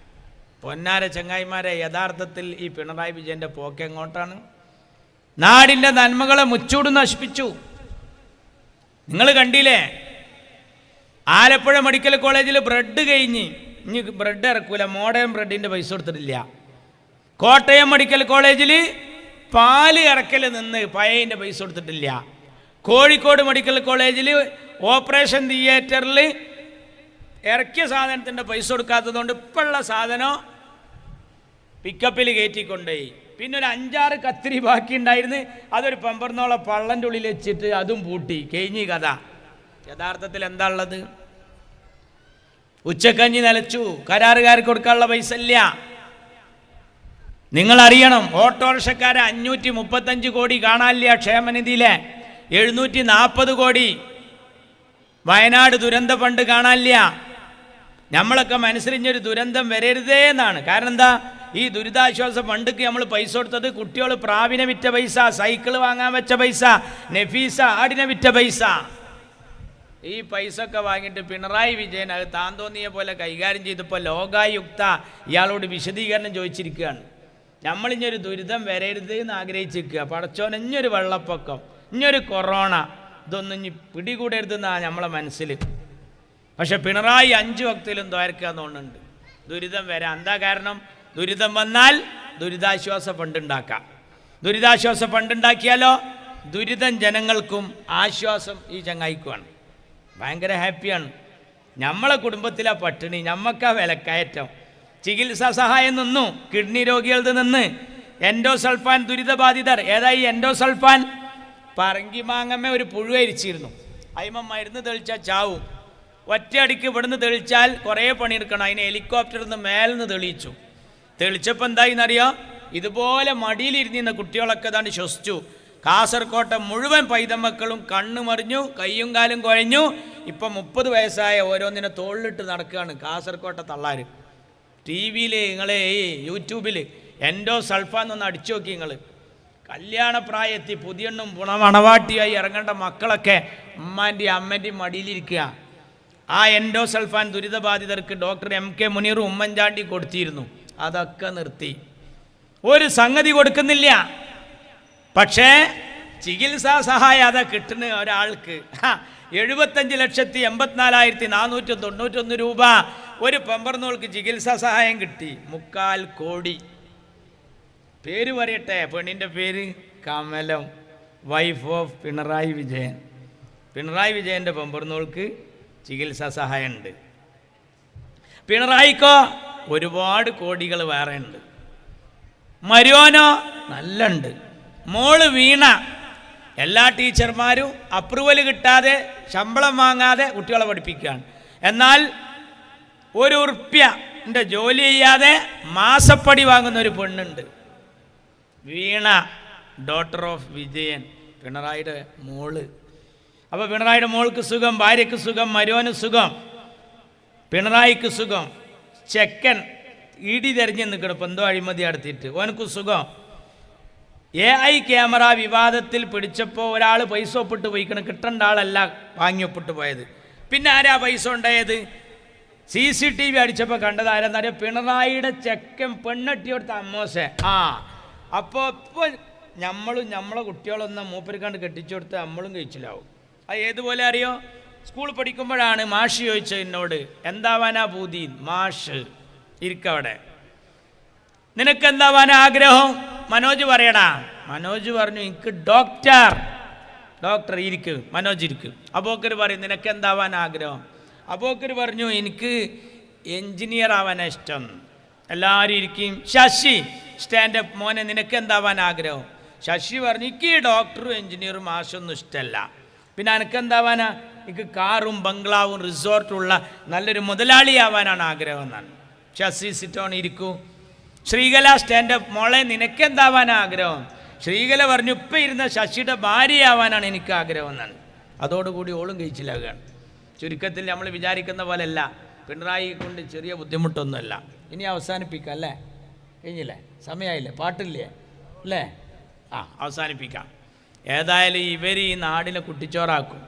പൊന്നാര ചങ്ങായിമാരെ, യഥാർത്ഥത്തിൽ ഈ പിണറായി വിജയൻ്റെ പോക്ക് എങ്ങോട്ടാണ്? നാടിൻ്റെ നന്മകളെ മുച്ചൂട് നശിപ്പിച്ചു. നിങ്ങൾ കണ്ടില്ലേ? ആലപ്പുഴ മെഡിക്കൽ കോളേജിൽ ബ്രെഡ് കഴിഞ്ഞ് ഇനി ബ്രെഡ് ഇറക്കൂല, മോഡേൺ ബ്രെഡിൻ്റെ പൈസ കൊടുത്തിട്ടില്ല. കോട്ടയം മെഡിക്കൽ കോളേജിൽ പാല് ഇറക്കൽ നിന്ന് പഴയതിൻ്റെ പൈസ കൊടുത്തിട്ടില്ല. കോഴിക്കോട് മെഡിക്കൽ കോളേജിൽ ഓപ്പറേഷൻ തിയേറ്ററിൽ ഇറക്കിയ സാധനത്തിൻ്റെ പൈസ കൊടുക്കാത്തതുകൊണ്ട് ഇപ്പോഴുള്ള സാധനം പിക്കപ്പിൽ കയറ്റിക്കൊണ്ടുപോയി. പിന്നെ ഒരു 5-6 കത്തിരി ബാക്കി ഉണ്ടായിരുന്നു, അതൊരു പമ്പർന്നോളം പള്ളൻ്റെ ഉള്ളിൽ വെച്ചിട്ട് അതും പൂട്ടി. കഴിഞ്ഞി കഥ. യഥാർത്ഥത്തിൽ എന്താ ഉള്ളത്? ഉച്ചക്കഞ്ഞി നിലച്ചു, കരാറുകാർക്ക് കൊടുക്കാനുള്ള പൈസ ഇല്ല. നിങ്ങളറിയണം, ഓട്ടോറിക്ഷക്കാരെ 535 കോടി കാണാനില്ല ക്ഷേമനിധിയിലെ, 740 കോടി വയനാട് ദുരന്ത ഫണ്ട് കാണാനില്ല. നമ്മളൊക്കെ മനസ്സിലിഞ്ഞൊരു ദുരന്തം വരരുതേ എന്നാണ്. കാരണം എന്താ? ഈ ദുരിതാശ്വാസ ഫണ്ടിക്ക് നമ്മൾ പൈസ കൊടുത്തത് കുട്ടികൾ പ്രാവിനെ വിറ്റ പൈസ, സൈക്കിൾ വാങ്ങാൻ വെച്ച പൈസ, നഫീസ ആടിനെ വിറ്റ പൈസ. ഈ പൈസ ഒക്കെ വാങ്ങിയിട്ട് പിണറായി വിജയൻ അത് താൻ തോന്നിയ പോലെ കൈകാര്യം ചെയ്തപ്പോൾ ലോകായുക്ത ഇയാളോട് വിശദീകരണം ചോദിച്ചിരിക്കുകയാണ്. നമ്മളിഞ്ഞൊരു ദുരിതം വരരുത് എന്ന് ആഗ്രഹിച്ചിരിക്കുക. പടച്ചോൻ ഇഞ്ഞൊരു വെള്ളപ്പൊക്കം, ഇഞ്ഞൊരു കൊറോണ, ഇതൊന്നും ഇനി പിടികൂടരുതെന്നാണ് നമ്മളെ മനസ്സിൽ. പക്ഷെ പിണറായി 5 വക്തിലും ദ്വാരക്കുക എന്നുണ്ട്. ദുരിതം വരാം. എന്താ കാരണം? ദുരിതം വന്നാൽ ദുരിതാശ്വാസ ഫണ്ട് ഉണ്ടാക്കാം. ദുരിതാശ്വാസ ഫണ്ട് ഉണ്ടാക്കിയാലോ ദുരിതം ജനങ്ങൾക്കും ആശ്വാസം ഈ ചങ്ങായിക്കുമാണ്. ഭയങ്കര ഹാപ്പിയാണ്. നമ്മളെ കുടുംബത്തിലെ പട്ടിണി, നമ്മക്കാ വിലക്കയറ്റം. ചികിത്സാ സഹായം നിന്നു, കിഡ്നി രോഗികളുടെ നിന്ന്. എൻഡോസൾഫാൻ ദുരിതബാധിതർ. ഏതായി എൻഡോസൾഫാൻ? പറങ്കി മാങ്ങമ്മ ഒരു പുഴു അരിച്ചിരുന്നു, അതിമ മരുന്ന് തെളിച്ചാൽ ചാവും. ഒറ്റയടിക്ക് ഇവിടുന്ന് തെളിച്ചാൽ കുറേ പണിയെടുക്കണം. അതിന് ഹെലികോപ്റ്ററിൽ നിന്ന് മേലെന്ന് തെളിയിച്ചു. തെളിച്ചപ്പോൾ എന്തായിന്നറിയോ? ഇതുപോലെ മടിയിലിരുന്നിരുന്ന കുട്ടികളൊക്കെ തന്നെ ശ്വസിച്ചു. കാസർകോട്ടെ മുഴുവൻ പൈതമക്കളും കണ്ണു മറിഞ്ഞു, കയ്യും കാലും കുഴഞ്ഞു. ഇപ്പം 30 വയസ്സായ ഓരോന്നിനെ തോളിലിട്ട് നടക്കുകയാണ് കാസർകോട്ടെ തള്ളാർ. ടി വിയിൽ നിങ്ങൾ യൂട്യൂബിൽ എൻഡോസൾഫാന്നൊന്ന് അടിച്ചു നോക്കി നിങ്ങൾ. കല്യാണപ്രായത്തിൽ പുതിയണ്ണും മണവാട്ടിയായി ഇറങ്ങേണ്ട മക്കളൊക്കെ ഉമ്മാൻ്റെയും അമ്മൻ്റെയും മടിയിലിരിക്കുക. ആ endosulfan ദുരിതബാധിതർക്ക് doctor MK Muneer Oommen Chandy കൊടുത്തിരുന്നു. അതൊക്കെ നിർത്തി. ഒരു സംഗതി കൊടുക്കുന്നില്ല. പക്ഷേ ചികിത്സാ സഹായം അതാ കിട്ടുന്ന ഒരാൾക്ക് 75,84,491 രൂപ ഒരു പെമ്പർന്നോൾക്ക് ചികിത്സാ സഹായം കിട്ടി. 3/4 കോടി. പേര് പറയട്ടെ, പെണ്ണിൻ്റെ പേര് കമലം, വൈഫ് ഓഫ് പിണറായി വിജയൻ. പിണറായി വിജയൻ്റെ പെമ്പർന്നോൾക്ക് ചികിത്സാ സഹായം ഉണ്ട്. പിണറായിക്കോ ഒരുപാട് കോടികൾ വേറെ ഉണ്ട്. മരുവനോ നല്ല ഉണ്ട്. മോള് വീണ എല്ലാ ടീച്ചർമാരും അപ്രൂവൽ കിട്ടാതെ ശമ്പളം വാങ്ങാതെ കുട്ടികളെ പഠിപ്പിക്കുകയാണ്. എന്നാൽ ₹1 ജോലി ചെയ്യാതെ മാസപ്പടി വാങ്ങുന്ന ഒരു പെണ്ണുണ്ട്, വീണ, ഡോട്ടർ ഓഫ് വിജയൻ, പിണറായിയുടെ മോള്. അപ്പോൾ പിണറായിയുടെ മോൾക്ക് സുഖം, ഭാര്യയ്ക്ക് സുഖം, മരുവന് സുഖം, പിണറായിക്ക് സുഖം. ചെക്കൻ ഇടി തെരഞ്ഞു നിൽക്കണം, ഇപ്പം എന്തോ അഴിമതി നടത്തിയിട്ട്, ഓനക്ക് സുഖം. AI ക്യാമറ വിവാദത്തിൽ പിടിച്ചപ്പോൾ ഒരാൾ പൈസ ഒപ്പിട്ട് പോയിക്കണം, കിട്ടേണ്ട ആളല്ല വാങ്ങി ഒപ്പിട്ട് പോയത്. പിന്നെ ആരാ പൈസ ഉണ്ടായത്? CCTV അടിച്ചപ്പോൾ കണ്ടത് ആരെന്നറിയാം? പിണറായിയുടെ ചെക്കൻ പെണ്ണെട്ടി കൊടുത്ത അമ്മോശൻ. അപ്പോൾ ഇപ്പോൾ നമ്മളെ കുട്ടികളൊന്നും മൂപ്പരിക്കാണ്ട് കെട്ടിച്ചു കൊടുത്ത് നമ്മളും കഴിച്ചില്ലാവും. അത് ഏതുപോലെ അറിയോ? സ്കൂൾ പഠിക്കുമ്പോഴാണ് മാഷ് ചോദിച്ചത് എന്നോട്, എന്താവാനാ പൂതി? മാഷ് ഇരിക്കവിടെ, നിനക്കെന്താവാനാ ആഗ്രഹം? മനോജ് പറയടാ. മനോജ് പറഞ്ഞു, എനിക്ക് ഡോക്ടർ. ഇരിക്കും മനോജ് ഇരിക്കും. അബൂക്കർ പറയും, നിനക്കെന്താവാൻ ആഗ്രഹം? അബൂക്കർ പറഞ്ഞു, എനിക്ക് എൻജിനീയർ ആവാനാണ് ഇഷ്ടം. എല്ലാവരും ഇരിക്കും. ശശി സ്റ്റാൻഡപ്പ്, മോനെ നിനക്കെന്താവാൻ ആഗ്രഹം? ശശി പറഞ്ഞു, എനിക്ക് ഡോക്ടറും എൻജിനീയറും മാഷൊന്നും ഇഷ്ടമല്ല. പിന്നെ എനിക്കെന്താവാനാ? എനിക്ക് കാറും ബംഗ്ലാവും റിസോർട്ടുള്ള നല്ലൊരു മുതലാളിയാവാനാണ് ആഗ്രഹം എന്നാണ്. ശശി സിറ്റോൺ ഇരിക്കൂ. ശ്രീകല സ്റ്റാൻഡപ്പ്, മോളെ നിനക്കെന്താവാൻ ആഗ്രഹം? ശ്രീകല പറഞ്ഞു, ഇപ്പം ഇരുന്ന ശശിയുടെ ഭാര്യയാവാനാണ് എനിക്ക് ആഗ്രഹം എന്നാണ്. അതോടുകൂടി ഓളും കഴിച്ചിലാകുകയാണ്. ചുരുക്കത്തിൽ നമ്മൾ വിചാരിക്കുന്ന പോലെയല്ല, പിണറായി കൊണ്ട് ചെറിയ ബുദ്ധിമുട്ടൊന്നുമല്ല. ഇനി അവസാനിപ്പിക്കാം അല്ലേ? കഴിഞ്ഞില്ലേ? സമയമായില്ലേ? പാട്ടില്ലേ അല്ലേ? അവസാനിപ്പിക്കാം. ഏതായാലും ഇവർ ഈ നാടിനെ കുട്ടിച്ചോറാക്കും.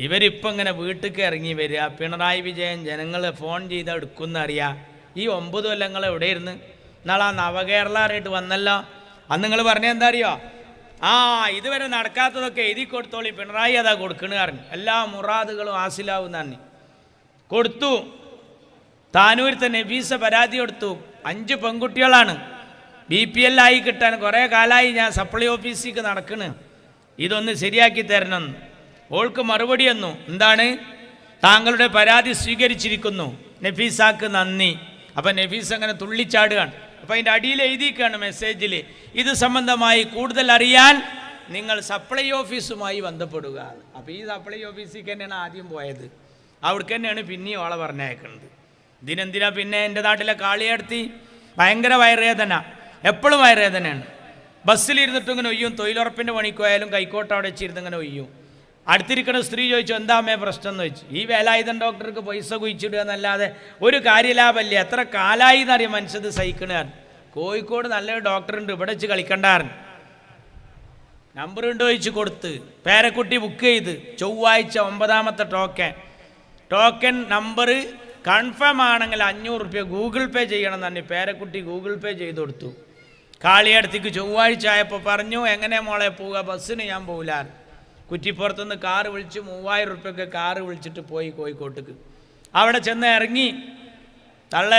ഇവരിപ്പം ഇങ്ങനെ വീട്ടിലേക്ക് ഇറങ്ങി വരിക. പിണറായി വിജയൻ ജനങ്ങൾ ഫോൺ ചെയ്ത് എടുക്കുന്നറിയാം. ഈ 9 കൊല്ലങ്ങൾ എവിടെയിരുന്നു? നാളെ നവകേരള ആയിട്ട് വന്നല്ലോ. അന്ന് നിങ്ങൾ പറഞ്ഞ എന്താ അറിയോ? ഇതുവരെ നടക്കാത്തതൊക്കെ എഴുതി കൊടുത്തോളി, പിണറായി അതാ കൊടുക്കണ പറഞ്ഞു. എല്ലാ മുറാദുകളും ഹാസിലാവുന്നാണ്. കൊടുത്തു. താനൂരത്തെ നബീസ പരാതി കൊടുത്തു. 5 പെൺകുട്ടികളാണ്. BPL ആയി കിട്ടാൻ കുറേ കാലമായി ഞാൻ സപ്ലൈ ഓഫീസിലേക്ക് നടക്കണ്, ഇതൊന്ന് ശരിയാക്കി തരണം. ഓൾക്ക് മറുപടി വന്നു, എന്താണ്? താങ്കളുടെ പരാതി സ്വീകരിച്ചിരിക്കുന്നു, നഫീസാക്ക് നന്ദി. അപ്പം നഫീസ് അങ്ങനെ തുള്ളിച്ചാടുകയാണ്. അപ്പം അതിൻ്റെ അടിയിൽ എഴുതിയിരിക്കുകയാണ് മെസ്സേജിൽ, ഇത് സംബന്ധമായി കൂടുതൽ അറിയാൻ നിങ്ങൾ സപ്ലൈ ഓഫീസുമായി ബന്ധപ്പെടുക. അപ്പോൾ ഈ സപ്ലൈ ഓഫീസിലേക്ക് തന്നെയാണ് ആദ്യം പോയത്, അവിടേക്ക് തന്നെയാണ് പിന്നെയും ഓളെ പറഞ്ഞയക്കുന്നത്. ഇതിനെന്തിനാ പിന്നെ എൻ്റെ നാട്ടിലെ കാളിയടത്തി ഭയങ്കര വയറുവേദന, എപ്പോഴും വയറുവേദനയാണ്. ബസ്സിലിരുന്നിട്ടും ഇങ്ങനെ ഒയ്യും, തൊഴിലുറപ്പിൻ്റെ പണിക്ക് പോയാലും കൈക്കോട്ട് അവിടെ വെച്ചിരുന്ന് ഇങ്ങനെ ഒയ്യും. അടുത്തിരിക്കുന്ന സ്ത്രീ ചോദിച്ചു, എന്താ അമ്മേ പ്രശ്നം എന്ന് ചോദിച്ചു. ഈ വേലായുധൻ ഡോക്ടർക്ക് പൈസ കുഴിച്ചിടുക എന്നല്ലാതെ ഒരു കാര്യലാഭമല്ല. എത്ര കാലായി എന്നറിയാം മനുഷ്യത് സഹിക്കണാർ. കോഴിക്കോട് നല്ലൊരു ഡോക്ടറുണ്ട്, ഇവിടെ വെച്ച് കളിക്കണ്ടാറ്. നമ്പർ ഉണ്ടോ ചോദിച്ച് കൊടുത്ത്, പേരക്കുട്ടി ബുക്ക് ചെയ്ത് ചൊവ്വാഴ്ച 9ാമത്തെ ടോക്കൻ നമ്പർ കൺഫേം ആണെങ്കിൽ 500 രൂപ ഗൂഗിൾ പേ ചെയ്യണം തന്നെ. പേരക്കുട്ടി ഗൂഗിൾ പേ ചെയ്ത് കൊടുത്തു. കാളിയടത്തേക്ക് ചൊവ്വാഴ്ച ആയപ്പോൾ പറഞ്ഞു, എങ്ങനെ മോളെ പോവുക? ബസ്സിന് ഞാൻ പോകില്ല. കുറ്റിപ്പുറത്തുനിന്ന് കാറ് വിളിച്ച് 3000 രൂപയ്ക്ക് കാറ് വിളിച്ചിട്ട് പോയി കോഴിക്കോട്ടേക്ക്. അവിടെ ചെന്ന് ഇറങ്ങി,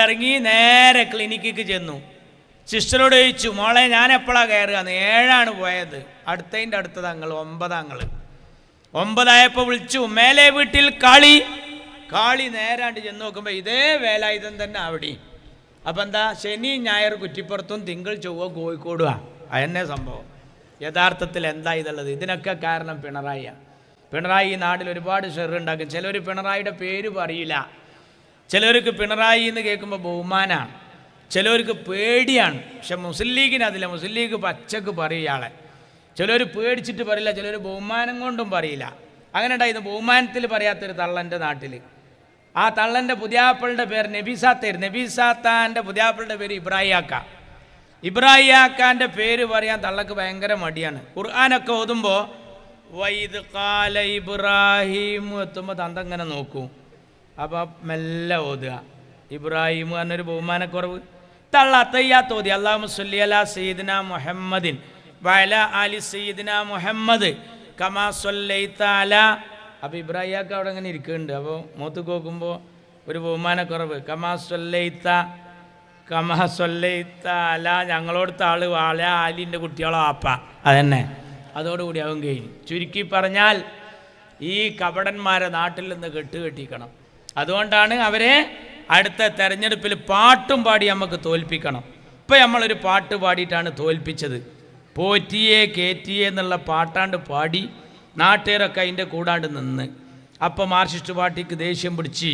ഇറങ്ങി നേരെ ക്ലിനിക്കിക്ക് ചെന്നു. സിസ്റ്ററോട് ചോദിച്ചു, മോളെ ഞാൻ എപ്പോഴാണ് കയറുകയെന്ന്. 7 പോയത്. അടുത്തതിൻ്റെ അടുത്തത് അങ്ങൾ 9 9 വിളിച്ചു. മേലെ വീട്ടിൽ കാളി നേരാണ്ട് ചെന്ന് നോക്കുമ്പോൾ ഇതേ വേലായുധം തന്നെ അവിടെ. അപ്പം എന്താ, ശനി ഞായർ കുറ്റിപ്പുറത്തും തിങ്കൾ ചൊവ്വ കോഴിക്കോടുമാണ്. അതന്നെ സംഭവം. യഥാർത്ഥത്തിൽ എന്താ ഇതുള്ളത്? ഇതിനൊക്കെ കാരണം പിണറായിയാണ്. പിണറായി ഈ നാട്ടിൽ ഒരുപാട് ഷെറുണ്ടാക്കും. ചിലർ പിണറായിയുടെ പേര് പറയില്ല. ചിലർക്ക് പിണറായി എന്ന് കേൾക്കുമ്പോൾ ബഹുമാനമാണ്, ചിലർക്ക് പേടിയാണ്. പക്ഷെ മുസ്ലിം ലീഗിന് അതില്ല. മുസ്ലിം ലീഗ് പച്ചക്ക് പറയും ഇയാളെ. ചിലർ പേടിച്ചിട്ട് പറയില്ല, ചിലർ ബഹുമാനം കൊണ്ടും പറയില്ല. അങ്ങനെ ഉണ്ടായിരുന്നു. ബഹുമാനത്തിൽ പറയാത്തൊരു തള്ളൻ്റെ നാട്ടിൽ. ആ തള്ളൻ്റെ പുതിയാപ്പിളുടെ പേര് നബീസാത്തായിരുന്നു. നബീസാത്താൻ്റെ പുതിയാപ്പിളുടെ പേര് ഇബ്രാഹിയാക്കാൻ്റെ പേര് പറയാൻ തള്ളക്ക് ഭയങ്കര മടിയാണ്. ഖുർആനൊക്കെ ഓതുമ്പോൾ വൈദ് ഖാല ഇബ്രാഹിം എത്തുമ്പോൾ തന്തങ്ങനെ നോക്കൂ. അപ്പോൾ മെല്ലെ ഓതുക. ഇബ്രാഹിം എന്നൊരു ബഹുമാനക്കുറവ്. തള്ള അത്തയ്യാത്ത് ഓതി അല്ലാഹുമ്മ സ്വല്ലി അലാ സയ്യിദിന മുഹമ്മദിൻ വഅലാ ആലി സയ്യിദിന മുഹമ്മദ് കമാ സ്വല്ലൈത അലാ. അപ്പോൾ ഇബ്രാഹിമൊക്കെ അവിടെ അങ്ങനെ ഇരിക്കുന്നുണ്ട്. അപ്പോൾ മുഖത്ത് നോക്കുമ്പോൾ ഒരു ബഹുമാനക്കുറവ്. കമാ സ്വല്ലൈത അല, ഞങ്ങളോടുത്ത ആള് വാല ആലിൻ്റെ കുട്ടികളോ ആപ്പ, അതന്നെ. അതോടുകൂടി അവൻ കഴിഞ്ഞു. ചുരുക്കി പറഞ്ഞാൽ ഈ കപടന്മാരെ നാട്ടിൽ നിന്ന് കെട്ടിക്കണം. അതുകൊണ്ടാണ് അവരെ അടുത്ത തെരഞ്ഞെടുപ്പിൽ പാട്ടും പാടി നമുക്ക് തോൽപ്പിക്കണം. ഇപ്പം നമ്മളൊരു പാട്ട് പാടിയിട്ടാണ് തോൽപ്പിച്ചത്. പോറ്റിയെ കേറ്റിയെ എന്നുള്ള പാട്ടാണ്ട് പാടി നാട്ടുകാരൊക്കെ അതിൻ്റെ കൂടാണ്ട് നിന്ന്. അപ്പം മാർക്സിസ്റ്റ് പാർട്ടിക്ക് ദേഷ്യം പിടിച്ച്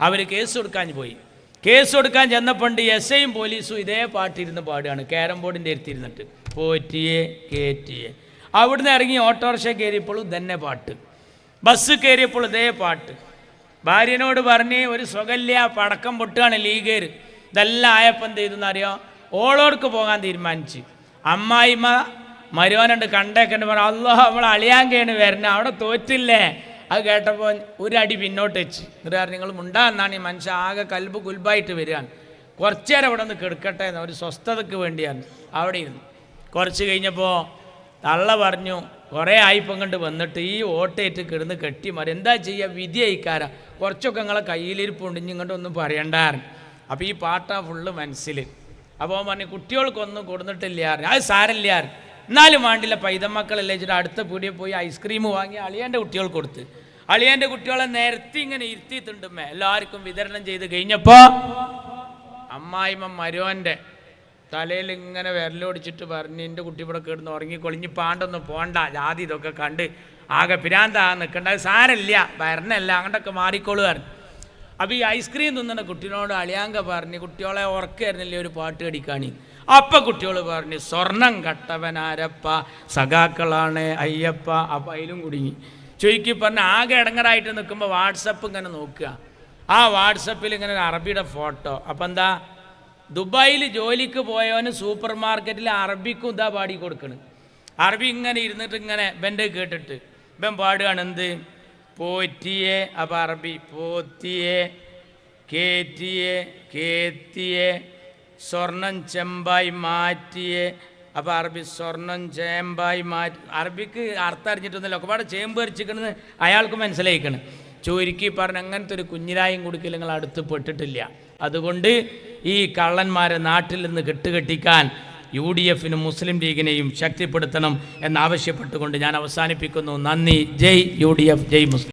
അവർ കേസ് കൊടുക്കാൻ പോയി. കേസ് കൊടുക്കാൻ ചെന്നപ്പോൾ എസ്ഐയും പോലീസും ഇതേ പാട്ടിരുന്ന് പാടുകയാണ്, ക്യാരം ബോർഡിൻ്റെ അടുത്തിരുന്നിട്ട്. പോറ്റിയെ കേറ്റിയെ. അവിടുന്ന് ഇറങ്ങി ഓട്ടോറിക്ഷ കയറിയപ്പോഴും തന്നെ പാട്ട്, ബസ് കയറിയപ്പോൾ ഇതേ പാട്ട്. ഭാര്യനോട് പറഞ്ഞ് ഒരു സുഖമില്ല, പടക്കം പൊട്ടുകയാണ് ലീഗേർ. ഇതെല്ലാം ആയപ്പോൾ എന്ത് ചെയ്തെന്നറിയോ, ഓളോർക്ക് പോകാൻ തീരുമാനിച്ച്. അമ്മായിമ്മ മരുവാനുണ്ട് കണ്ടേക്കണ്ട് പറഞ്ഞു, അല്ലാഹ് നമ്മൾ അളിയാങ്കയാണ് വരുന്നത്, അവിടെ തോറ്റില്ലേ. അത് കേട്ടപ്പോൾ ഒരടി പിന്നോട്ട് വെച്ച്. എന്നിട്ട് പറഞ്ഞു, നിങ്ങൾ മുണ്ടാന്നാണ് ഈ മനുഷ്യൻ ആകെ കൽബ് കുൽബായിട്ട് വരികയാണ്, കുറച്ചു നേരം ഇവിടെ നിന്ന് കിടക്കട്ടെ എന്ന്, ഒരു സ്വസ്ഥതയ്ക്ക് വേണ്ടിയാണ്. അവിടെ ഇരുന്നു. കുറച്ച് കഴിഞ്ഞപ്പോൾ തള്ള പറഞ്ഞു, കുറേ ആയിപ്പം കണ്ട് വന്നിട്ട് ഈ ഓട്ടേറ്റ് കിടന്ന് കെട്ടി മാറി, എന്താ ചെയ്യുക, വിധി അയക്കാരാ, കുറച്ചൊക്കെ നിങ്ങളെ കയ്യിലിരിപ്പുണ്ട്, ഇങ്ങോട്ടൊന്നും പറയണ്ടായിരുന്നു. അപ്പോൾ ഈ പാട്ടാ ഫുള്ള് മനസ്സിൽ. അപ്പോൾ പറഞ്ഞു, കുട്ടികൾക്കൊന്നും കൊടുത്തിട്ടില്ല, അത് സാരമില്ല, എന്നാലും വേണ്ടില്ല, പൈതമക്കളല്ലേ വെച്ചിട്ട് അടുത്ത പീടിയിൽ പോയി ഐസ്ക്രീം വാങ്ങി അളിയൻ്റെ കുട്ടികൾക്ക് കൊടുത്ത്. അളിയൻ്റെ കുട്ടികളെ നേരത്തെ ഇങ്ങനെ ഇരുത്തിയിട്ടുണ്ടുമ്മേ എല്ലാവർക്കും വിതരണം ചെയ്ത് കഴിഞ്ഞപ്പോൾ അമ്മായിമ്മ മരുവൻ്റെ തലയിൽ ഇങ്ങനെ വിരലോടിച്ചിട്ട് പറഞ്ഞ്, എൻ്റെ കുട്ടി ഇവിടെ കിടന്ന് ഉറങ്ങിക്കൊളിഞ്ഞ് പാണ്ടൊന്നും പോണ്ട, ജാതി ഇതൊക്കെ കണ്ട് ആകെ പിരാന്താ നിൽക്കേണ്ട, സാരമില്ല, വരണല്ല, അങ്ങോട്ടൊക്കെ മാറിക്കോളുകയാണ്. അപ്പോൾ ഈ ഐസ്ക്രീം തിന്നുന്ന കുട്ടീനോട് അളിയാങ്ക പറഞ്ഞ്, കുട്ടികളെ ഉറക്കായിരുന്നില്ലേ ഒരു പാട്ട് കടിക്കാണി. അപ്പം കുട്ടികൾ പറഞ്ഞ്, സ്വർണം കട്ടവനാരപ്പ സഖാക്കളാണ് അയ്യപ്പ. അപ്പം അതിലും കുടുങ്ങി. ചുരുക്കി പറഞ്ഞ് ആകെ ഇടങ്ങറായിട്ട് നിൽക്കുമ്പോൾ വാട്സപ്പ് ഇങ്ങനെ നോക്കുക. ആ വാട്സപ്പിൽ ഇങ്ങനെ ഒരു അറബിയുടെ ഫോട്ടോ. അപ്പം എന്താ, ദുബായിൽ ജോലിക്ക് പോയവന് സൂപ്പർ മാർക്കറ്റിൽ അറബിക്കും ഇതാ പാടി കൊടുക്കണ്. അറബി ഇങ്ങനെ ഇരുന്നിട്ട് ഇങ്ങനെ ഇവൻ്റെ കേട്ടിട്ട് ഇവൻ പാടുകയാണ്, എന്ത് പോറ്റിയെ. അപ്പം അറബി പോത്തിയെ കേറ്റിയെ കേത്തിയെ സ്വർണം ചെമ്പായി മാറ്റിയെ. അപ്പോൾ അറബി സ്വർണം ചേമ്പായി മാറ്റി. അറബിക്ക് അർത്ഥം അറിഞ്ഞിട്ടൊന്നുമില്ല, ഒരുപാട് ചേമ്പ് അരിച്ചിക്കണെന്ന് അയാൾക്ക് മനസ്സിലായിക്കണം. ചുരുക്കി പറഞ്ഞ് അങ്ങനത്തെ ഒരു കുഞ്ഞിരായും കുടുക്കൽ നിങ്ങൾ അടുത്ത് പെട്ടിട്ടില്ല. അതുകൊണ്ട് ഈ കള്ളന്മാരെ നാട്ടിൽ നിന്ന് കെട്ടുകെട്ടിക്കാൻ UDFനും മുസ്ലിം ലീഗിനെയും ശക്തിപ്പെടുത്തണം എന്നാവശ്യപ്പെട്ടുകൊണ്ട് ഞാൻ അവസാനിപ്പിക്കുന്നു. നന്ദി. ജയ് UDF, ജയ് മുസ്ലിം.